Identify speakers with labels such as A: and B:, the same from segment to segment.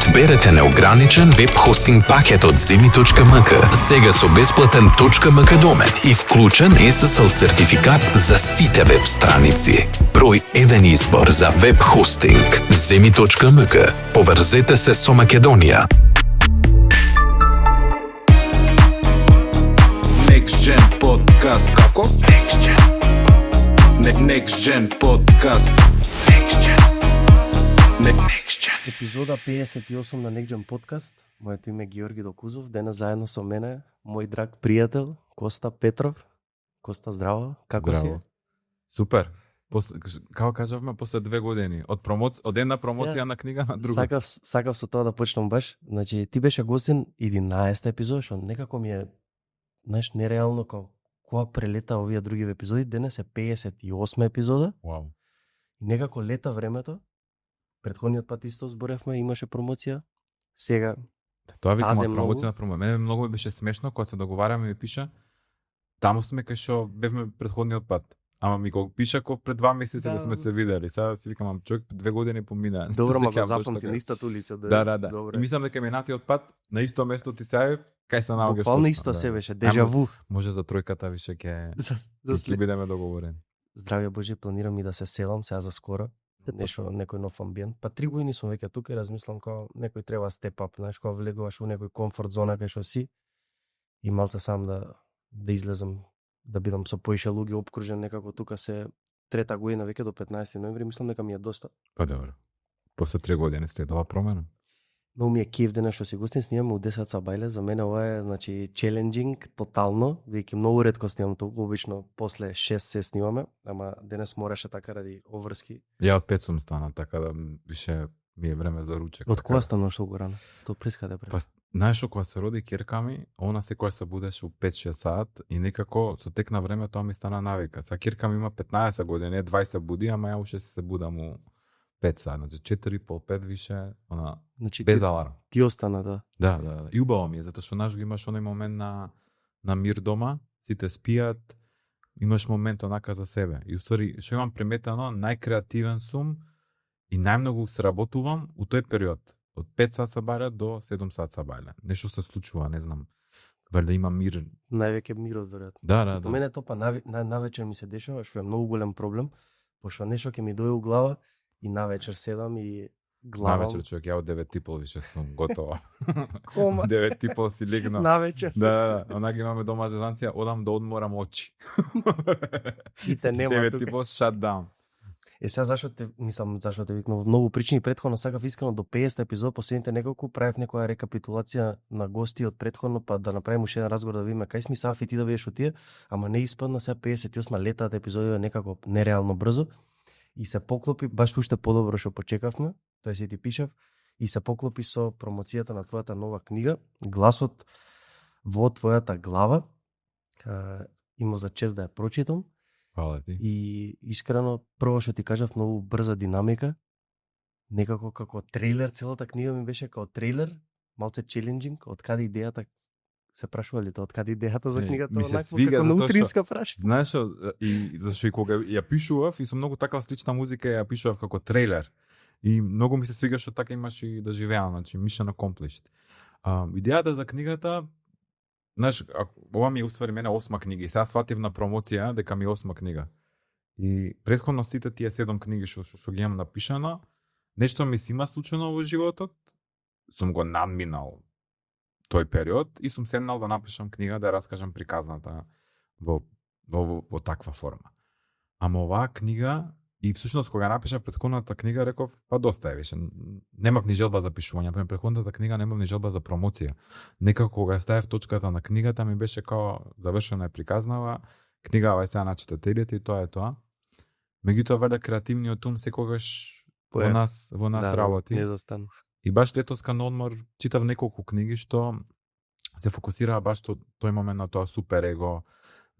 A: Одберете неограничен веб хостинг пакет од Zemi.mk, сега со бесплатен .mk домен и вклучен SSL сертификат за сите веб страници. Број 1 избор за веб хостинг. Zemi.mk. Поврзете се со Македонија.
B: Next Gen Podcast. Како? Next Gen. Next Gen Podcast. Next Gen. Next Gen.
C: Епизода 58 на Next Gen Podcast. Моето име е Георги Докузов. Денес заедно со мене мој драг пријател Коста Петров. Коста, здраво. Како си?
D: Супер. Како кажавме, после 2 години. Од една промоција на книга на друга.
C: Сакав со тоа да почнам баш. Значи, ти беше гостин 11-та епизода, што некако ми е, знаеш, нереално кога прелета овие други епизоди. Денес е 58-та епизода.
D: Вау.
C: И некако лета времето. Претходниот пат исто зборевме, имаше промоција. Сега
D: Тоа викам
C: тазе
D: промоција на промоција. Мене многу ми беше смешно кога се договараме и ми пиша таму сме кај што бевме претходниот пат. Ама ми го пиша кога пред 2 месеци да сме се видели. Сега си викам, човек 2 години помина.
C: добро, ма го запамти на истата улица.
D: Да.
C: Добре.
D: И мислам дека минатиот пат на исто место ти се јавив, кај се наоѓаш.
C: Буквално исто се беше, дежаву.
D: Може за тројката више ќе
C: За
D: бидеме договорени.
C: Здравје Боже, планирам и да се селам сега за скоро. Некој нов амбиент. Па 3 години сум веќе тука и размислам како некој треба степ ап, знаеш, кога влегуваш во некој комфорт зона кај што си и малце сам да излезам, да бидам со поише луѓе опкружен некако тука се 3-та година веќе до 15 ноември, мислам дека ми е доста.
D: Па добро. После 3 години следува промена.
C: Но ми е кеф денес што си гостин, снимаме у 10 сабајле, за мене ова е, значи, челенџинг тотално, веќе многу ретко снимам толку, обично после 6 се снимаме, ама денес мораше така ради обврски.
D: Ја од 5 сум стана, така да више ми е време за ручек.
C: Од кога стануваш толку рано? То прескаде пре?
D: Па, знаеш што, кога се роди ќерка ми, она секоја се будеше у 5-6 саат и некако со тек на време тоа ми стана навика. Са ќерка ми има 15 години, не 20 буди, ама ја уште се будам у 5 саат, значи 4,5-5 више, она,
C: Значи,
D: без аларм.
C: ти остана, да.
D: Да. И убаво ми е, затоа што наш го имаш оној момент на мир дома, сите спијат, имаш момент онака за себе. И усвари, што имам приметено, најкреативен сум и најмногу сработувам у тој период. Од 5 сат сабајле до 7 сат сабајле. Нешто се случува, не знам. Валјда има мир.
C: Највеќе мирот, веројатно.
D: Да.
C: По мене тоа па навечер ми се дешава, што е многу голем проблем, пошто нешто ќе ми дојде у глава и навечер седам и главам.
D: Навечер човек, ја од 9:30 више сум готова.
C: Кома?
D: 9:30 си легна.
C: Навечер.
D: Да. Онак имаме дома за занција, одам да одморам очи.
C: И те нема
D: 9:30
C: тука.
D: shut down.
C: Сега зашто те викнав многу причини, претходно сакав искрено до 50 епизод, последните неколку правев некоја рекапитулација на гости од претходно, па да направиме уште еден разговор да видиме кај сме сафи ти да бидеш од тие, ама не испадна, сега 58 летаат епизоди некако нереално брзо и се поклопи баш уште подобро што почекавме, тој си ти пишав, и се поклопи со промоцијата на твојата нова книга, Гласот во твојата глава. Има за чест да ја прочитам.
D: Фала ти.
C: И искрено, прво што ти кажав, многу брза динамика. Некако како трейлер, целата книга ми беше како трейлер, малце челенџинг, од каде идејата, се прашували тоа, од каде идејата за книгата,
D: ми се
C: онакво
D: свига
C: како на
D: затоа
C: утринска праша.
D: Знаеш што, и зашто и кога ја пишував и со многу таква слична музика ја пишував како трейлер. И многу ми се свига што така имаш и да живеам, значи mission accomplished. Идејата за книгата, знаеш, ова ми е усвари мене 8 книга и сега сватив на промоција дека ми е 8 книга. И претходно сите тие 7 книги што ги имам напишано, нешто ми се има случено во животот, сум го надминал тој период и сум седнал да напишам книга да ја раскажам приказната во таква форма. Ама оваа книга, и всушност кога напишав претходната книга, реков, па доста е више. Немав ни желба за пишување, пред претходната книга немав ни желба за промоција. Некако кога ставев точката на книгата ми беше као завршена е приказнава, книгава е сега на читателите и тоа е тоа. Меѓутоа вајде креативниот ум секогаш во нас работи.
C: Не застанув.
D: И баш летоска на одмор читав неколку книги што се фокусираа баш тој момент на тоа супер его,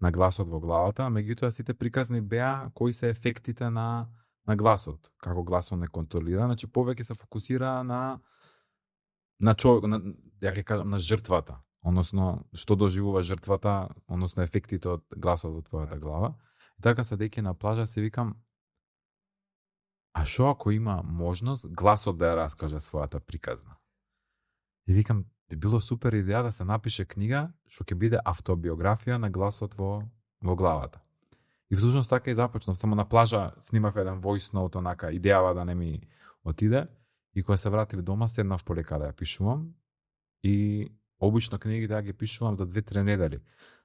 D: на гласот во главата, меѓутоа сите приказни беа кои се ефектите на гласот, како гласот не контролира, значи повеќе се фокусира на човек, ја ќе кажам, на жртвата, односно што доживува жртвата, односно ефектите од гласот во твојата глава. И така седејќи на плажа си викам, а што ако има можност гласот да ја раскаже својата приказна? И викам, би било супер идеја да се напише книга што ќе биде автобиографија на гласот во главата. И всушност така и започнав, само на плажа снимав еден voice note, онака идејава да не ми отиде, и кога се вратив дома седнав полека да ја пишувам и обично книгите ја ги пишувам за 2-3 недели.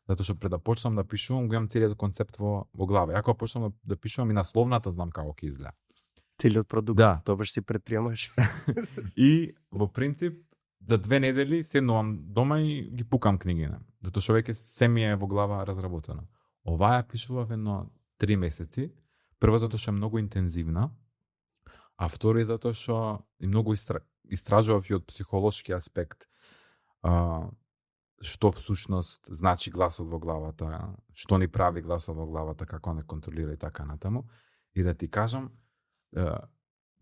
D: Затоа што пред да почнам да пишувам, го имам целиот концепт во глава. Ја кога почнам да пишувам и насловната знам како ќе изгледа.
C: Целиот продукт,
D: Да.
C: тоа баш си предприемаш.
D: И во принцип за 2 недели седнувам дома и ги пукам книгите. Затоа што веќе се ми е во глава разработено. Оваа ја пишував едно 3 месеци. Прво затоа што е многу интензивна, а второ е затоа што и многу истражував и од психолошки аспект. Што всушност значи гласот во главата, што ни прави гласот во главата, како не контролира и така натаму. И да ти кажам,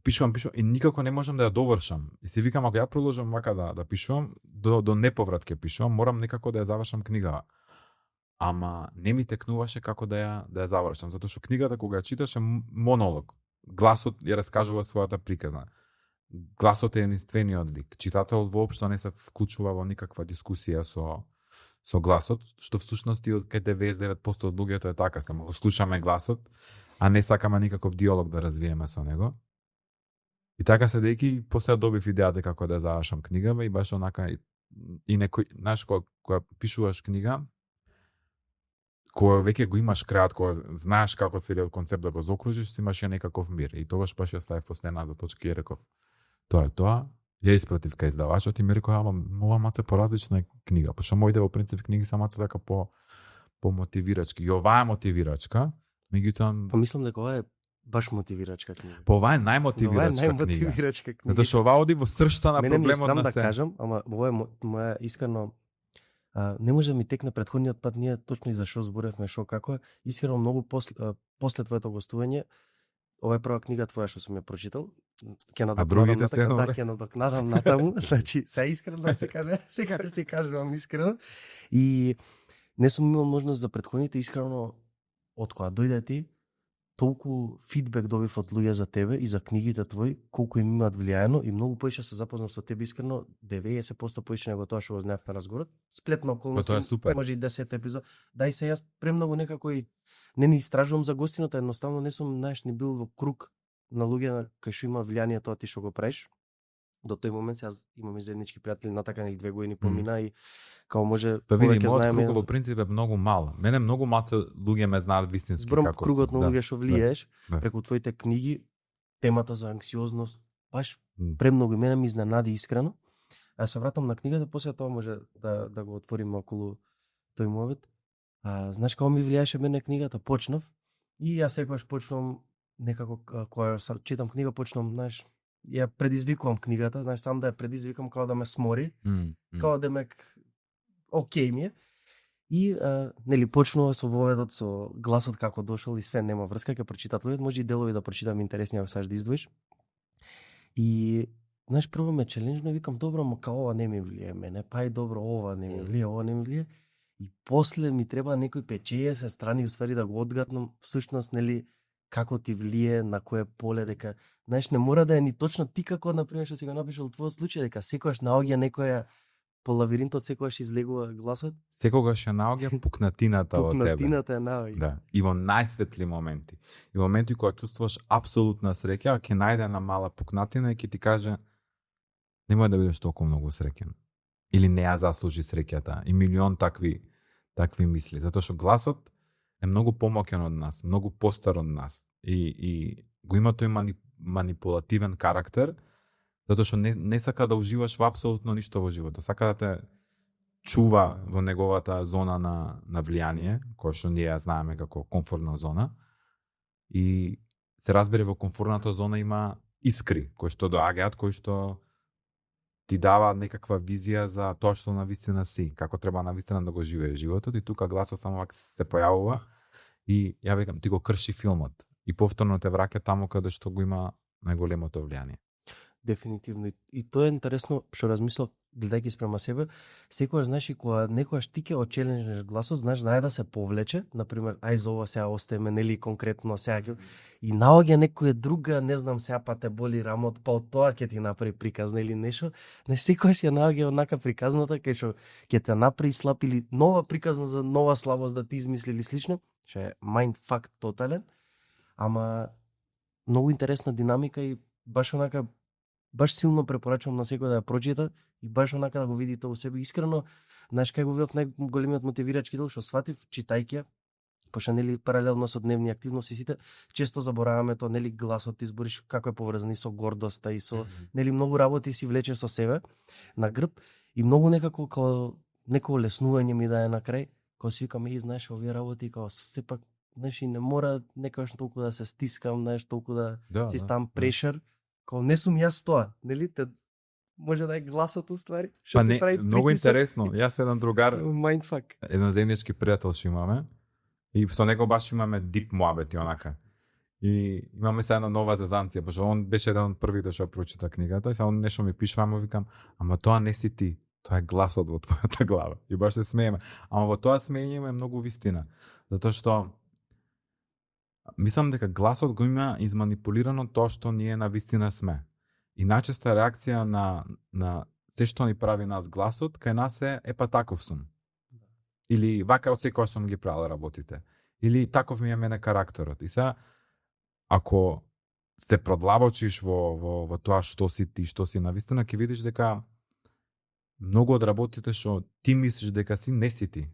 D: пишувам и никако не можам да ја довршам. И си викам, ако ја продолжам вака да пишувам, до неповрат ќе пишувам, морам некако да ја завршам книгава. Ама не ми текнуваше како да ја завршам, затоа што книгата кога ја читаш е монолог. Гласот ја раскажува својата приказна. Гласот е единствениот лик. Читателот воопшто не се вклучува во никаква дискусија со гласот, што всушност и од кај 99% од луѓето е така, само слушаме гласот, а не сакаме никаков диалог да развиеме со него. И така седејќи после добив идејата како да завршам книгава и баш онака и некој, знаеш, кога пишуваш книга, кога веќе го имаш крајот, кога знаеш како целиот концепт да го заокружиш, си имаш некаков мир. И тогаш баш ја ставив последната точка и реков, тоа е тоа, ја испратив кај издавачот и ми рекол, ама ова маце поразлична е книга, пошто моите во принцип книги се маце така по мотивирачки. И оваа е мотивирачка, меѓутоа
C: Па мислам дека ова е баш мотивирачка книга.
D: Па оваа е најмотивирачка книга.
C: Најмотивирачка книга.
D: Затоа што оваа оди во сршта на
C: Мене ми е
D: проблемот
C: срам
D: на
C: да
D: се.
C: кажам, ама ова е моја искрено не може да ми текне претходниот пат, ние точно и за што зборевме, што како е. Искрено многу после твоето гостување, ова е прва книга твоја што сум ја прочитал. Ќе надокнадам
D: другите се
C: да,
D: добре?
C: ќе надокнадам натаму. Значи, се искрено да се каже, секогаш се кажувам искрено. И не сум имал можност за претходните, искрено од кога дојде ти, толку фидбек добив од луѓе за тебе и за книгите твои, колку им имаат влијаено и многу поише се запознав со тебе искрено, 90% поише него тоа што го знаев на разговорот. Сплетна околност,
D: Тоа е супер.
C: може и 10 епизод. Да, и се јас премногу некако и не ни истражувам за гостината, едноставно не сум, знаеш, ни бил во круг на луѓе кај што има влијание тоа ти што го правиш. До тој момент јас имаме заеднички пријатели, натака нели 2 години помина и као може
D: Па види,
C: повеќе
D: мојот
C: знаеме.
D: круг во принцип е многу мал. Мене многу маце луѓе ме знаат вистински
C: Зборам
D: како
C: кругот
D: сум.
C: на луѓе што влиеш
D: да.
C: преку твоите книги, темата за анксиозност, баш
D: М.
C: премногу и мене ми изненади искрено. А се вратам на книгата, после тоа може да го отвориме околу тој мовет. Знаеш како ми влијаеше мене книгата, почнав и јас секогаш почнувам некако кога читам книга почнувам, знаеш, ја предизвикувам книгата, знаеш, сам да ја предизвикам како да ме смори, како да ме окей ми е. И нели почнува со воведот, со гласот како дошол и све, нема врска, ќе прочитат луѓето, може и делови да прочитам интересни ако сакаш да издвоиш. И знаеш, прво ме челенџно и викам добро, ма као ова не ми влие мене, па и добро ова не ми влие, ова не ми влие. И после ми треба некои 5-60 страни уствари да го одгатнам всушност нели како ти влие, на кое поле, дека знаеш не мора да е ни точно ти како например што си го напишал твојот случај, дека секогаш наоѓа некоја по лавиринтот, секогаш излегува гласот.
D: Секогаш ја наоѓа пукнатината од тебе.
C: Пукнатината е наоѓа.
D: Да, и во најсветли моменти. И во моменти кога чувствуваш апсолутна среќа, ќе најде на мала пукнатина и ќе ти каже немој да бидеш толку многу среќен. Или не ја заслужи среќата. И милион такви мисли. Затоа што гласот е многу помоќен од нас, многу постар од нас. И го има тој манипулативен карактер, затоа што не сака да уживаш во апсолутно ништо во животот. Сака да те чува во неговата зона на влијание, која што ние ја знаеме како комфортна зона. И се разбере во комфортната зона има искри кои што доаѓаат, кои што ти дава некаква визија за тоа што навистина си, како треба навистина да го живее животот, и тука гласот само вака се појавува и ја викам ти го крши филмот и повторно те враќа таму каде што го има најголемото влијание.
C: Дефинитивно. И тоа е интересно што размислав гледајќи спрема себе. Секогаш знаеш и кога некогаш ти ќе очеленеш гласот, знаеш нај да се повлече, на пример, ај за ова сега остаеме нели конкретно сега ќе и наоѓа некоја друга, не знам сега па те боли рамот, па од тоа ќе ти направи приказна или нешто. Знаеш секогаш ја наоѓа однака приказната кај што ќе те направи слаб или нова приказна за нова слабост да ти измисли или слично, што е mindfuck тотален. Ама многу интересна динамика и баш онака баш силно препорачувам на секој да ја прочита и баш онака да го види тоа у себе искрено. Знаеш кај го видов најголемиот мотивирачки дел што сватив читајќи ја, пошто нели паралелно со дневни активности сите често забораваме тоа, нели гласот избориш како е поврзан и со гордоста и со нели многу работи си влечеш со себе на грб и многу некако као некој олеснување ми дае на крај, кога си викам и знаеш овие работи као сепак знаеш и не мора некогаш толку да се стискам, знаеш толку да си ставам прешер. Као не сум јас тоа, нели? Може да е гласот уствари.
D: Па не, многу интересно. Јас еден другар,
C: mindfuck.
D: еден заеднички пријател што имаме и со него баш имаме дип муабети онака. И имаме сега една нова зезанција, пошто он беше еден од првите што прочита книгата и сега он нешто ми пишува, ама викам, ама тоа не си ти, тоа е гласот во твојата глава. И баш се смееме. Ама во тоа смеење има многу вистина, затоа што мислам дека гласот го има изманипулирано тоа што ние на вистина сме. И најчеста реакција на се што ни прави нас гласот, кај нас е па таков сум. Или вака од секој сум ги правил работите. Или таков ми е мене карактерот. И сега, ако се продлабочиш во тоа што си ти, што си навистина, ќе видиш дека многу од работите што ти мислиш дека си, не си ти.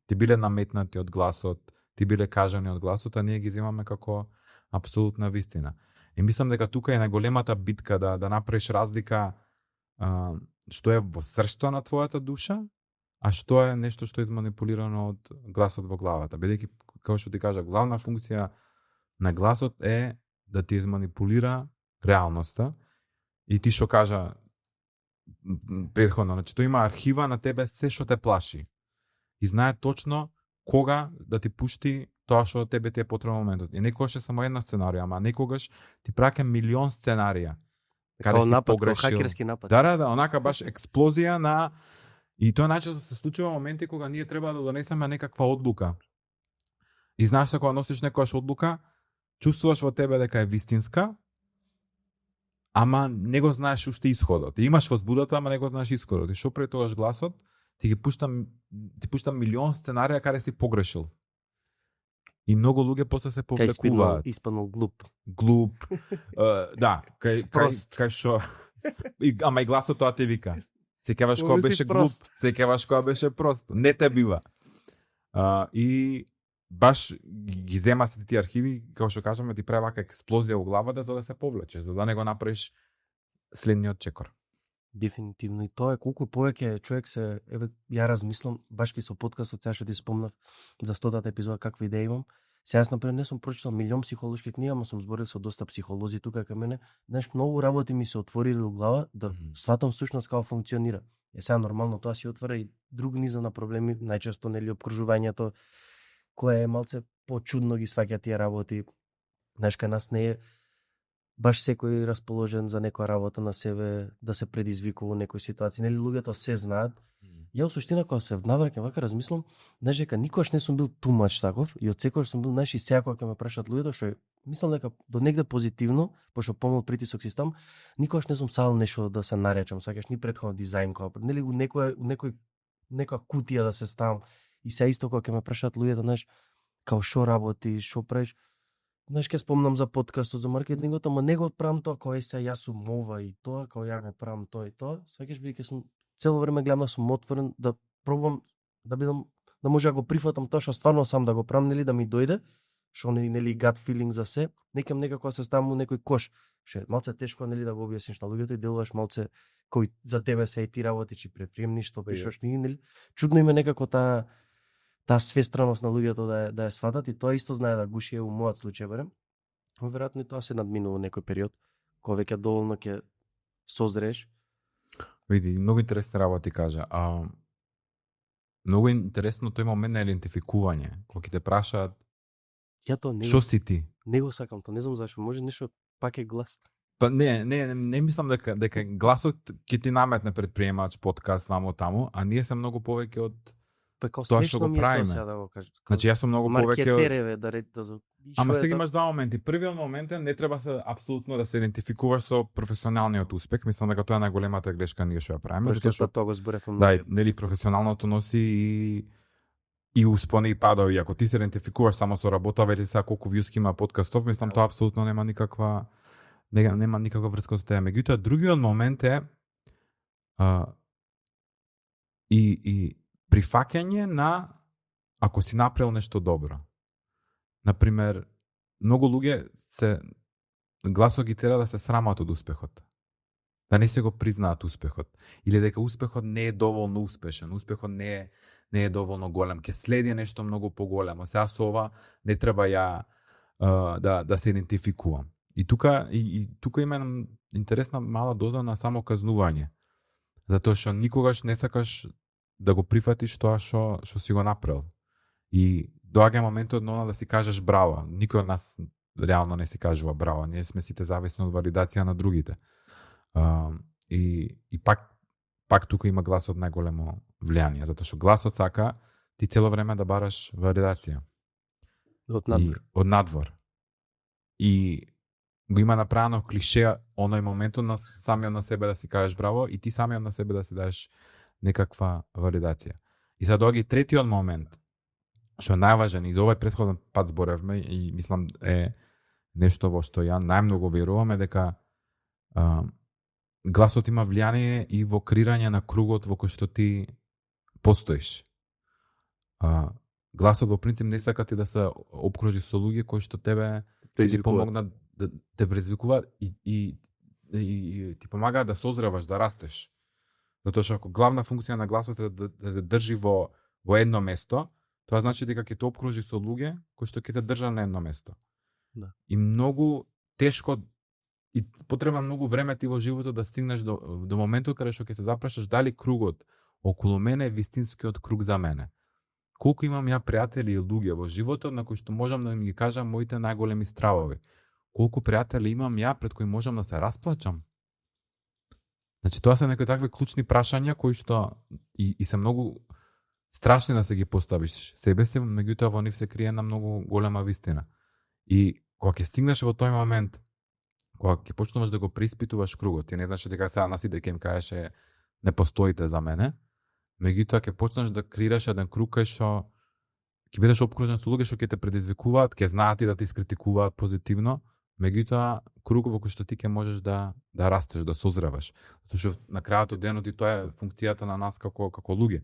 D: Ти биле наметнати од гласот, ти биле кажани од гласот, а ние ги земаме како апсолутна вистина. И мислам дека тука е најголемата битка да направиш разлика што е во срцето на твојата душа, а што е нешто што е изманипулирано од гласот во главата. Бидејќи, како што ти кажа, главна функција на гласот е да ти изманипулира реалноста и ти што кажа претходно, значи тој има архива на тебе се што те плаши. И знае точно кога да ти пушти тоа што тебе ти е потребно моментот. И некогаш е само една сценарија, ама некогаш ти праќа милион сценарија.
C: Као напад, као хакерски напад.
D: Да, онака баш експлозија на... И тоа најчесто се случува моменти кога ние треба да донесеме некаква одлука. И знаеш се кога носиш некојаш одлука, чувствуваш во тебе дека е вистинска, ама не го знаеш уште исходот. И имаш возбудата, ама не го знаеш исходот. И што прави тогаш гласот? Ти пушта милион сценарија каде си погрешил. И многу луѓе после се повлекуваат.
C: Испаднал глуп.
D: Глуп. Да, кај што... Ама и гласот тоа те вика. Секаваш кога беше глуп, секаваш кога беше прост. Не те бива. И баш ги зема се тие архиви, како што кажаме, ти прави вака експлозија во главата за да се повлечеш, за да не го направиш следниот чекор.
C: Дефинитивно. И тоа е колку повеќе човек се, еве ја размислам баш ки со подкастот сега што ти спомнав за 100-та епизода каква идеја имам. Сега јас например не сум прочитал милион психолошки книги, ама сум зборил со доста психолози тука кај мене. Знаеш, многу работи ми се отвориле во глава да сватам всушност како функционира. Е сега нормално тоа си отвора и друг низа на проблеми, најчесто нели опкружувањето кое е малце почудно ги сваќа тие работи. Знаеш, кај нас не е баш секој расположен за некоја работа на себе, да се предизвикува некои ситуации. Нели луѓето се знаат. Ја во суштина кога се навраќам вака размислам, знаеш дека никогаш не сум бил тумач таков и од секогаш сум бил, знаеш, и сега кога ќе ме прашаат луѓето, што мислам дека до негде позитивно, пошто помал притисок си стам, никогаш не сум сал нешто да се наречам, сакаш ни претходно дизајн кога, нели у некоја кутија да се ставам. И сега исто кога ќе ме прашаат луѓето, знаеш, као што работи, што правиш, знаеш, ќе спомнам за подкастот, за маркетингот, ама не го правам тоа кога сега јас сум ова и тоа, кога ја го правам тоа и тоа, сакаш бидејќи сум цело време гледам да сум отворен, да пробам да бидам, да може да го прифатам тоа што стварно сам да го правам, нели да ми дојде, што нели gut feeling за се, некам некако се ставам у некој кош, што е малце тешко нели да го објасниш на луѓето и делуваш малце кој за тебе се и ти работиш и предприемништво, пишеш книги, нели? Чудно име некако таа свестраност на луѓето да ја сватат и тоа исто знае да гуши у мојот случај барем. Веројатно и тоа се надминува некој период, кога веќе доволно ќе созрееш.
D: Види, многу интересни работи кажа. Многу интересно тој момент на идентификување, кога ќе те прашаат
C: ја тоа не
D: што си ти?
C: Не го сакам тоа, не знам зашто, може нешто пак е глас.
D: Па не мислам дека гласот ќе ти наметне предприемач подкаст вамо таму, а ние се многу повеќе од
C: Па како
D: Тоа што
C: смешно
D: го
C: ми е
D: правиме.
C: тоа сега да го кажам.
D: Значи јас сум многу повеќе од
C: маркетереве да речете за
D: Ама сега имаш два моменти. Првиот момент е не треба се апсолутно да се идентификуваш со професионалниот успех. Мислам дека тоа е најголемата грешка ние што ја правиме, затоа што
C: тоа го зборевме.
D: да, нели професионалното носи и успони и падови. Ако ти се идентификуваш само со работа, вели сега колку вјуски има подкастов, мислам тоа апсолутно нема никаква врска со тоа. Меѓутоа другиот момент е и прифаќање на ако си направил нешто добро. Например, многу луѓе гласот ги тера да се срамат од успехот. Да не се го признаат успехот. Или дека успехот не е доволно успешен, успехот не е доволно голем, ќе следи нешто многу поголемо. Сега со ова не треба да се идентификувам. И тука има интересна мала доза на само казнување. Затоа што никогаш не сакаш да го прифатиш тоа што си го направил. И доаѓа моментот да си кажеш браво. Никој од нас реално не си кажува браво. Ние сме сите зависни од валидација на другите. И пак тука има гласот најголемо влијание, затоа што гласот сака ти цело време да бараш валидација. Од надвор. И го има направено клише оној моментот на самиот на себе да си кажеш браво и ти самиот на себе да си дадеш некаква валидација. И сега доаѓа третиот момент, што е најважен, и за овој претходен пат зборевме и мислам е нешто во што ја најмногу верувам е дека гласот има влијание и во креирање на кругот во кој што ти постоиш. Гласот во принцип не сака ти да се обкружи со луѓе кои што тебе ти помогнат да те предизвикуваат и ти помагаат да созреваш, да растеш. Затоа што ако главна функција на гласот е да те држи во едно место, тоа значи дека ќе те обкружи со луѓе кои што ќе те држат на едно место.
C: Да.
D: И многу тешко и потреба многу време ти во животот да стигнеш до моментот каде што ќе се запрашаш дали кругот околу мене е вистинскиот круг за мене. Колку имам ја пријатели и луѓе во животот на кои што можам да им ги кажам моите најголеми стравови. Колку пријатели имам ја пред кои можам да се расплачам. Значи тоа се некои такви клучни прашања кои што и се многу страшни да се ги поставиш себе си, меѓутоа во нив се крие една многу голема вистина. И кога ќе стигнеш во тој момент, кога ќе почнуваш да го преиспитуваш кругот, ти не знаеш дека сега на сите ќе им кажеш не постоите за мене, меѓутоа ќе почнеш да креираш еден круг кај што ќе бидеш обкружен со луѓе што ќе те предизвикуваат, ќе знаат и да те искритикуваат позитивно, меѓутоа круг во кој што ти ќе можеш да растеш, да созреваш. Затоа што на крајот од денот и тоа е функцијата на нас како луѓе.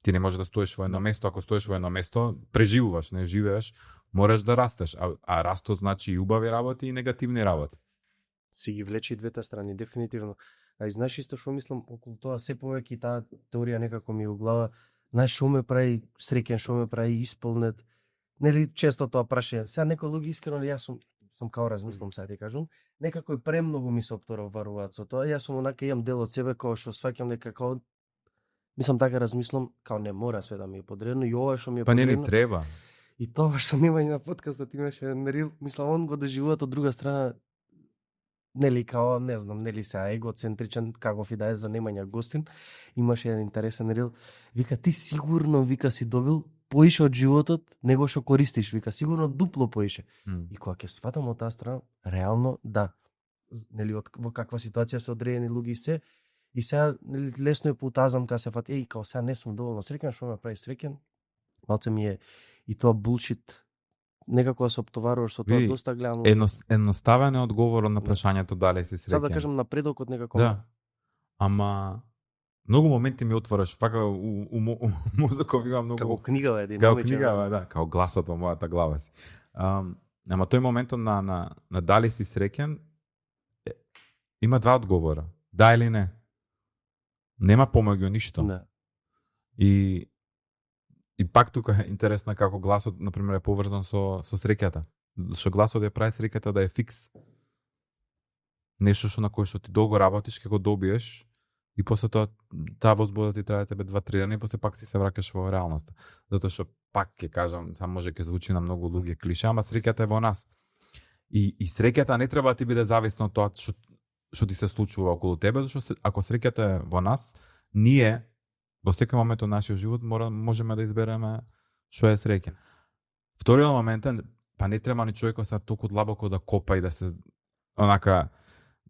D: Ти не можеш да стоиш во едно место, ако стоиш во едно место, преживуваш, не живееш, мораш да растеш, а растот значи и убави работи и негативни работи.
C: Си ги влече и двете страни, дефинитивно. А и знаеш исто што мислам околу тоа, се повеќе таа теорија некако ми у глава, знаеш што ме прави среќен, што ме прави исполнет. Нели често тоа прашање. Сега некои луѓе искрено јас сум као размислам сега ти кажам, некако и премногу ми се опторваруваат со тоа. Јас сум онака имам дел од себе кога што сваќам дека као мислам така размислам, као не мора све да ми е подредено и ова што ми е подредено.
D: Па не ни треба.
C: И тоа што нема и на подкастот имаше нерил, мислам он го доживуват од друга страна, нели као не знам, нели се егоцентричен каков и да е за немање гостин. Имаше еден интересен рил. Вика ти сигурно вика си добил поише од животот него што користиш, вика сигурно дупло поише. И кога ќе сватам од таа страна, реално да. Нели во каква ситуација се одредени луѓе и се. И сега лесно е поутазам кога се фати, као сега не сум доволно среќен, што ме прави среќен. Малце ми е и тоа булшит. Некако да се оптоваруваш со тоа доста гледам.
D: Едноставен е одговорот на прашањето дали си среќен.
C: Сега да кажам напредокот некако.
D: Да. Ама многу моменти ми отвараш, вака у мозокот има многу.
C: Како книгава е
D: Како книгава, да, како гласот во мојата глава си. Ама тој моментот на дали си среќен има два одговора. Да или не. Нема помеѓу ништо.
C: Не.
D: И пак тука е интересно како гласот, например, е поврзан со среќата. Зашто гласот ја прави среќата да е фикс. Нешто што на кое што ти долго работиш, како добиеш, и после тоа таа возбуда ти трае тебе 2-3 дена и после пак си се враќаш во реалноста. Затоа што пак ќе кажам, само може ќе звучи на многу луѓе клише, ама среќата е во нас. И среќата не треба да ти биде зависна од тоа што ти се случува околу тебе, зашто ако среќата е во нас, ние во секој момент од нашиот живот можеме да избереме што е среќа. Вториот момент е, па не треба ни човекот са толку длабоко да копа и да се онака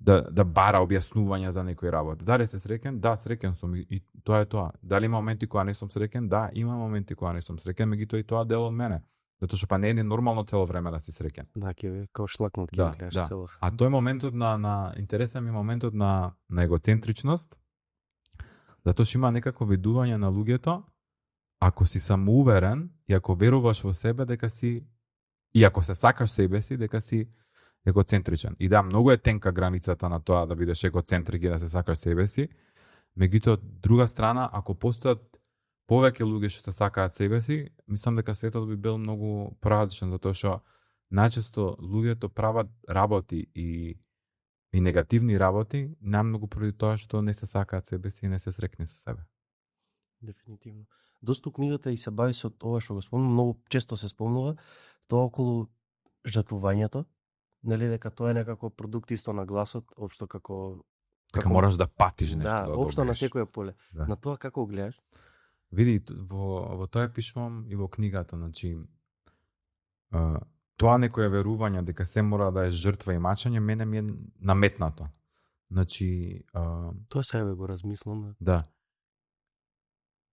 D: да бара објаснувања за некој работа. Дали се среќен? Да, среќен сум и тоа е тоа. Дали има моменти кога не сум среќен? Да, има моменти кога не сум среќен, меѓутоа и тоа дел од мене. Затоа што па не е нормално цело време да си среќен.
C: Да, ќе као шлакнат ќе
D: Да,
C: гледаш
D: да.
C: цело.
D: А тој моментот на интересен ми моментот на егоцентричност, затоа што има некако видување на луѓето, ако си самоуверен и ако веруваш во себе дека си и ако се сакаш себе си, дека си егоцентричен. И да, многу е тенка границата на тоа да бидеш егоцентрик и да се сакаш себе си. Меѓутоа, од друга страна, ако постојат повеќе луѓе што се сакаат себе си, мислам дека светот би бил многу поразличен, затоа што најчесто луѓето прават работи и негативни работи најмногу поради тоа што не се сакаат себе си и не се срекни со себе.
C: Дефинитивно. Доста книгата и се бави со ова што го спомнам, многу често се спомнува тоа околу жртвувањето, нели дека тоа е некако продукт исто на гласот, општо како
D: Дека мораш да патиш нешто
C: да,
D: да
C: општо на
D: добиеш.
C: секое поле.
D: Да.
C: На тоа како го гледаш?
D: Види, во тоа пишувам и во книгата, значи тоа некое верување дека се мора да е жртва и мачење, мене ми е наметнато. Значи,
C: Тоа себе го размислам.
D: да.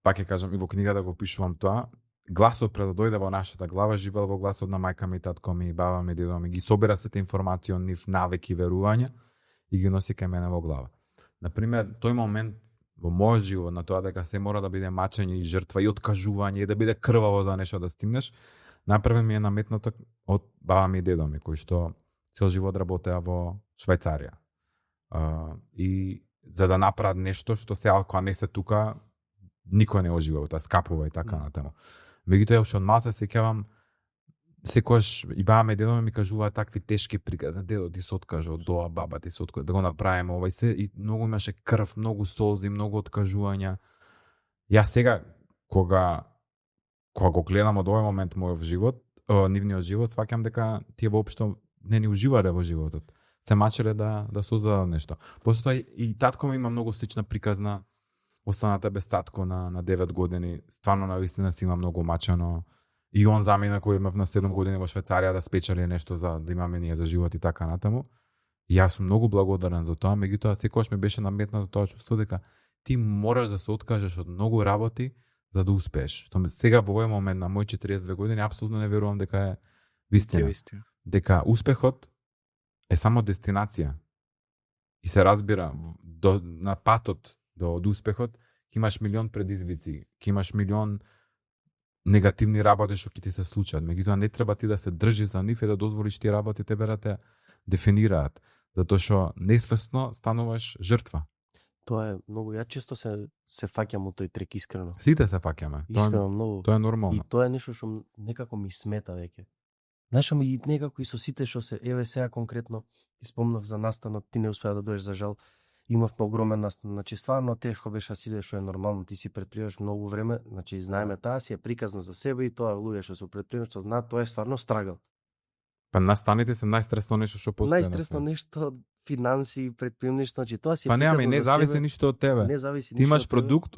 D: Пак ќе кажам, и во книгата го пишувам тоа. Гласот пред да дојде во нашата глава, живел во гласот на мајка ми, татко ми, баба ми, дедо ми, ги собира сите информации од нив навики, верувања и ги носи кај мене во глава. Например, тој момент во мојот живот на тоа дека се мора да биде мачење и жртва и откажување и да биде крваво за нешто да стигнеш, направен ми е наметнато од баба ми и дедо ми, кои што цел живот работеа во Швајцарија. И за да направат нешто што се кога не се тука, никој не оживува, тоа скапува и така натаму. Меѓутоа, уште од мал се сеќавам, секогаш и баба ми и дедо ми кажуваа такви тешки приказни, дедо ти се откажа од тоа, баба ти се откажа, да го направиме ова и се, и многу имаше крв, многу солзи, многу откажувања. Јас сега, кога го гледам од овој момент мојот живот, нивниот живот, сваќам дека тие воопшто не ни уживале во животот. Се мачеле да создадат нешто. Постоја и татко ми има многу слична приказна, останата без татко на 9 години, стварно на вистина си има многу мачено. И он замина кој имав на 7 години во Швајцарија да спечели нешто за да имаме ние за живот и така натаму. И јас сум многу благодарен за тоа, меѓутоа секогаш ми беше наметнато тоа чувство дека ти мораш да се откажеш од многу работи за да успееш. Што сега во овој момент на мој 42 години апсолутно не верувам дека е вистина. Дека успехот е само дестинација. И се разбира на патот до успехот ќе имаш милион предизвици, ќе имаш милион негативни работи што ќе ти се случат. Меѓутоа не треба ти да се држиш за нив и да дозволиш тие работи тебе да те дефинираат, затоа што несвесно стануваш жртва.
C: Тоа е многу, ја често се фаќам од тој трек искрено.
D: Сите се фаќаме.
C: Искрено многу.
D: Тоа е нормално.
C: И тоа е нешто што некако ми смета веќе. Знаеш, и некако и со сите што се, еве сега конкретно, ти спомнав за настанот, ти не успеа да доеш за жал. Имавме огромен настан, значи стварно тешко беше си што е нормално, ти си предприемаш многу време, значи знаеме таа си е приказна за себе и тоа луѓе што се предприемаш, што знаат, тоа е стварно страгал.
D: Па настаните се најстресно нешто што постои.
C: Најстресно нешто, финанси, предприемништво, значи тоа си е
D: па
C: приказна
D: не
C: за
D: зависи
C: себе.
D: ништо од тебе.
C: Не зависи
D: Ти
C: ништо
D: имаш
C: од тебе.
D: продукт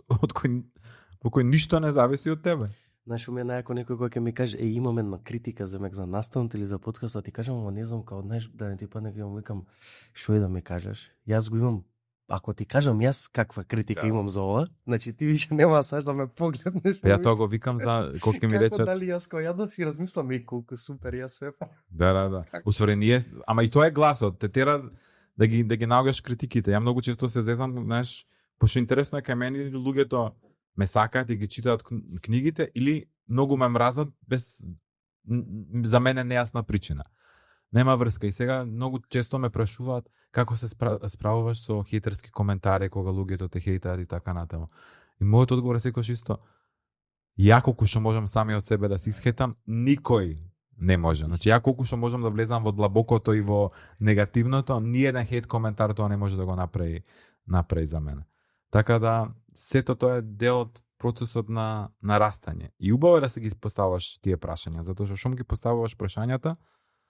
D: во кој ништо не зависи од тебе.
C: Знаеш, ме најако некој кој ќе ми каже, имаме една критика за за настанот или за подкастот, ти кажам, ама не знам као, знаеш, да не ти падне ќе викам, што е да ме кажеш? Јас го имам. Ако ти кажам јас каква критика имам за ова, значи ти више нема саш да ме погледнеш.
D: Ја тоа го викам за кога ќе ми речат.
C: Како дали јас кој ја да си размислам и колку супер јас све.
D: Да. Усвари ние, ама и тоа е гласот, те тера да ги наоѓаш критиките. Ја многу често се зезам, знаеш, пошто интересно е кај мене луѓето ме сакаат и ги читаат книгите или многу ме мразат без за мене нејасна причина. Нема врска и сега многу често ме прашуваат како се справуваш со хејтерски коментари кога луѓето те хејтаат и така натаму. И мојот одговор е секогаш исто. Ја колку што можам сами од себе да се исхетам, никој не може. Значи ја колку што можам да влезам во длабокото и во негативното, ни еден хејт коментар тоа не може да го направи за мене. Така да сето тоа е дел од процесот на растање. И убаво е да се ги поставаш тие прашања, затоа што шум ги поставуваш прашањата,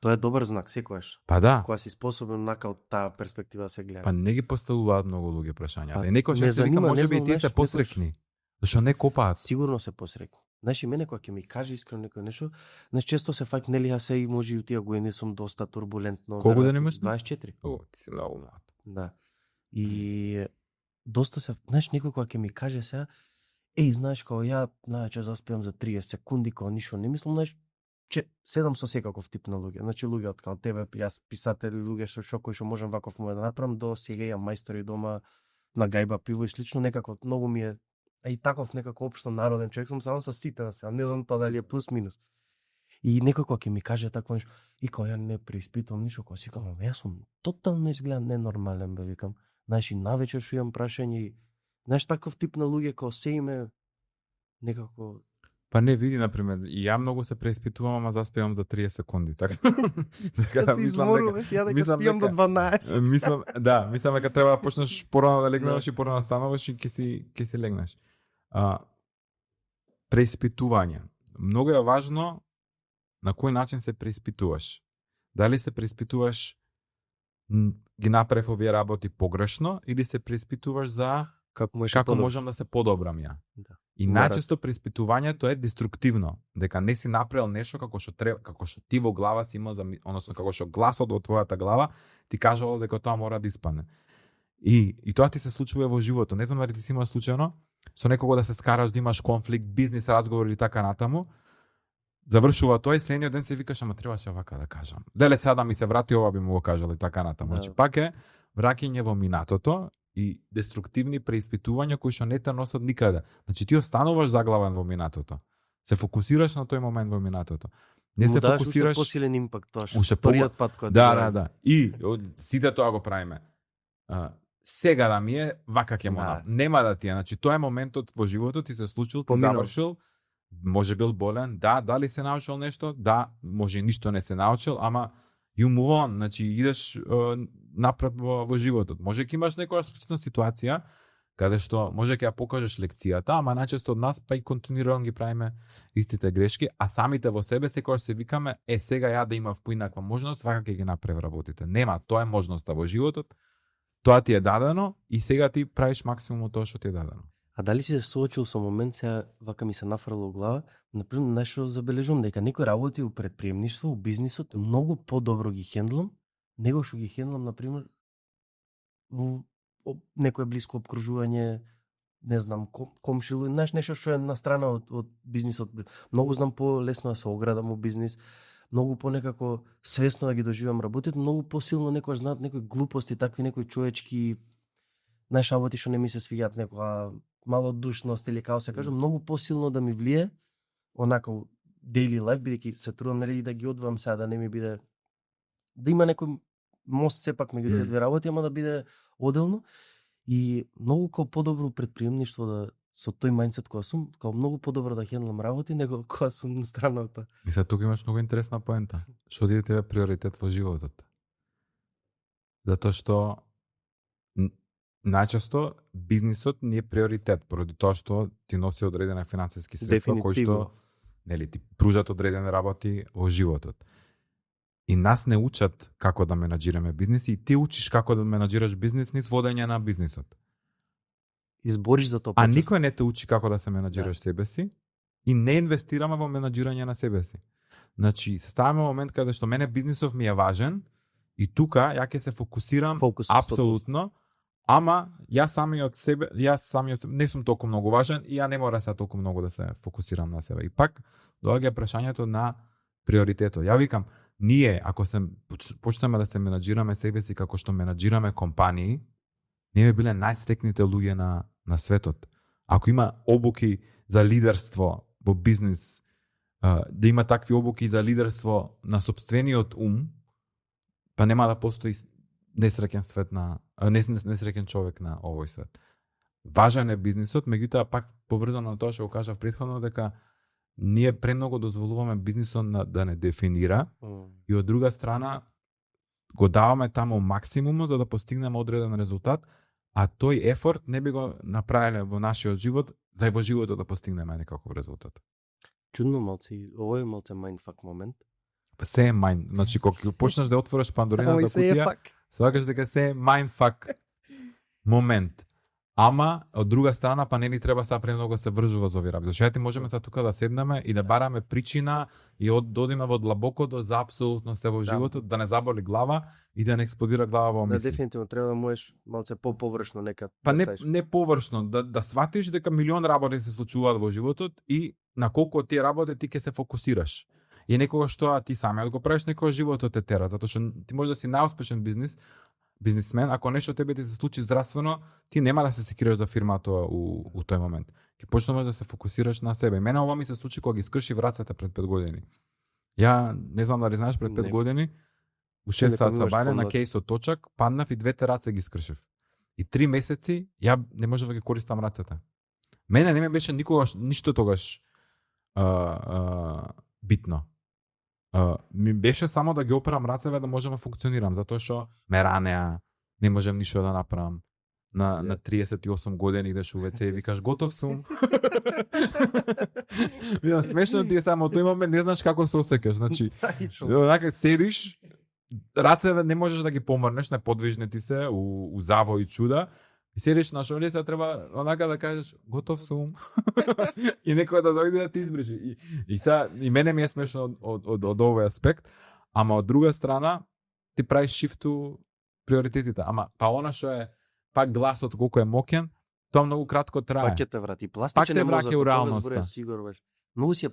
C: Тоа е добар знак секогаш.
D: Па да,
C: Кога си способен онака од таа перспектива да се гледа.
D: па не ги поставуваат многу луѓе прашањата.
C: Па,
D: И некој
C: ме
D: ќе се вика,
C: занима, не
D: може би и
C: знам,
D: тие се
C: знаеш,
D: посрекни. Зашто не копаат.
C: Сигурно се посрекни. Знаеш, и мене кога ќе ми каже искрено некој нешто, знаеш, често се фак, нели, ја се и може и у тие години сум доста турбулентно.
D: Колку
C: веројатно,
D: години имаш?
C: 24.
D: О, ти си многу млад.
C: Да. И доста се, знаеш, некој кога ќе ми каже сега, знаеш, кога ја најче заспевам за 30 секунди, кога ништо не мислам, знаеш, че седам со секаков тип на луѓе. Значи луѓе од као тебе, јас писатели, луѓе што кои што можам ваков му да направам, до сега ја мајстори дома на гајба пиво и слично, некако многу ми е, а и таков некако општо народен човек сум, само со сите на се, не знам тоа дали е плюс минус. И некој кога ќе ми каже такво нешто, и кога ја не преиспитувам ништо, кога си кажам, јас сум тотално изгледам ненормален, бе, викам. Знаеш, и навечер што имам прашање и знаеш, таков тип на луѓе кога се име некако.
D: Па не види, например, и ја многу се преиспитувам, ама заспевам за 30 секунди. Така дека
C: Се изморуваш, ја дека спијам до 12.
D: Мислам дека треба да почнеш порано да легнеш и порано да стануваш и ќе си легнеш. Преиспитување. Многу е важно на кој начин се преиспитуваш. Дали се преиспитуваш ги направив овие работи погрешно или се преиспитуваш за како можам да се подобрам ја.
C: Да.
D: И најчесто преиспитувањето е деструктивно, дека не си направил нешто како што треба, како што ти во глава си имал, односно како што гласот во твојата глава ти кажало дека тоа мора да испадне. И тоа ти се случува во животот. Не знам дали ти си имал случајно со некого да се скараш, да имаш конфликт, бизнис разговор или така натаму. Завршува тоа и следниот ден се викаш, ама требаше вака да кажам. Деле сега да ми се врати ова би му го кажал и така натаму.
C: Да.
D: Значи пак е враќање во минатото и деструктивни преиспитувања кои што не те носат никаде. Значи ти остануваш заглавен во минатото. Се фокусираш на тој момент во минатото. Не се фокусираш
C: посилен импакт тоа што
D: уште
C: првиот пат кога
D: Да. И сите тоа го правиме. Сега да ми е вака ќе му нема да ти е. Значи тоа е моментот во животот, ти се случил, ти завршил, може бил болен, дали се научил нешто, може ништо не се научил, ама you move on, значи идеш напред во животот. Може ќе имаш некоја слична ситуација каде што може ќе ја покажеш лекцијата, ама најчесто од нас па и континуирано ги правиме истите грешки, а самите во себе секогаш се викаме сега ја да имав поинаква можност, вака ќе ги направи работите. Нема, тоа е можноста во животот. Тоа ти е дадено и сега ти правиш максимум од тоа што ти е дадено.
C: А дали си се соочил со момент, сега вака ми се нафрло глава, например, нешто забележувам дека некои работи у предприемништво, у бизнисот, многу подобро ги хендлам, него што ги хендлам, например, во некое блиско обкружување, не знам, комшилу, знаеш, нешто што е на страна од бизнисот. Многу знам по-лесно да се оградам у бизнис, многу понекако свесно да ги доживам работите, многу посилно некој знаат некои глупости, такви некои човечки, знаеш, работи што не ми се свиѓаат, некоја малодушност или како се кажа, многу посилно да ми влие онака daily life, бидејќи се трудам нели да ги одвам сега, да не ми биде, да има некој мост сепак меѓу тие две работи, ама да биде оделно и многу како подобро предприемништво да со тој мајндсет кога сум, како многу подобро да хендлам работи него кога сум на страната.
D: И сега тука имаш многу интересна поента. Што ти е тебе приоритет во животот? Затоа што најчесто бизнисот не е приоритет поради тоа што ти носи одредена финансиски средства кои што нели ти пружат одредени работи во животот. И нас не учат како да менаџираме бизнис и ти учиш како да менаџираш бизнис низ водење на бизнисот.
C: Избориш за тоа.
D: А никој не те учи како да се менаџираш себе си и не инвестираме во менаџирање на себе си. Значи, се ставаме во момент каде што мене бизнисов ми е важен и тука ја ќе се фокусирам апсолутно. Ама јас самиот себе не сум толку многу важен и ја не мора се толку многу да се фокусирам на себе. И пак доаѓа прашањето на приоритетот. Ја викам, ние ако се почнеме да се менаџираме себе си како што менаџираме компании, ние биле најстрекните луѓе на светот. Ако има обуки за лидерство во бизнис, да има такви обуки за лидерство на сопствениот ум, па нема да постои несреќен свет несреќен човек на овој свет. Важен е бизнисот, меѓутоа пак поврзано на тоа што го кажав претходно дека ние премногу дозволуваме бизнисот да не дефинира и од друга страна го даваме таму максимумот за да постигнеме одреден резултат, а тој ефорт не би го направиле во нашиот живот за и во животот да постигнеме некаков резултат.
C: Чудно малце, ово е малце mindfuck момент.
D: Па се е мајн. Значи кога почнеш да отвориш Пандорината кутија, свакаш дека се е мајнфак момент. Ама од друга страна па не ни треба сега премногу се вржува за овие работи. Зашто ти можеме сега тука да седнеме и да бараме причина и додиме во длабокото за апсолутно се во животот, да не заболи глава и да не експлодира глава во мисли.
C: Да, дефинитивно треба да можеш малце поповршно некад.
D: Па
C: да
D: не површно, да сватиш дека милион работи се случуваат во животот и на колку од тие работи ти ќе се фокусираш. И некогаш тоа ти самиот го правиш, некогаш животот те тера, затоа што ти може да си најуспешен бизнисмен, ако нешто тебе ти се случи здравствено, ти нема да се секираш за фирмата у тој момент. Ќе почнеш да се фокусираш на себе. Мене ова ми се случи кога ги скршив рацете пред 5 години. Ја не знам дали знаеш, пред 5 години у 6 сат сабајле на кейсот точак, паднав и двете раце ги скршив. И 3 месеци ја не можев да ги користам рацете. Мене не ме беше никогаш ништо тогаш битно. Ми беше само да ги операм рацеве да можам да функционирам, затоа што ме ранеа, не можам ништо да направам. На 38 години идеш у ВЦ и викаш готов сум. Видам смешно ти е само тој момент не знаеш како се осеќаш, значи онака седиш, рацеве не можеш да ги помрнеш, неподвижни ти се у заво и чуда. И седиш на шоле, сега треба онака да кажеш готов сум. И некој да дојде да ти избрижи. И мене ми е смешно од овој аспект, ама од друга страна ти правиш шифту приоритетите. Ама па она што е пак гласот колку е моќен, тоа многу кратко трае.
C: Пак ќе те врати. Пластичен
D: пак те враќа у реалноста.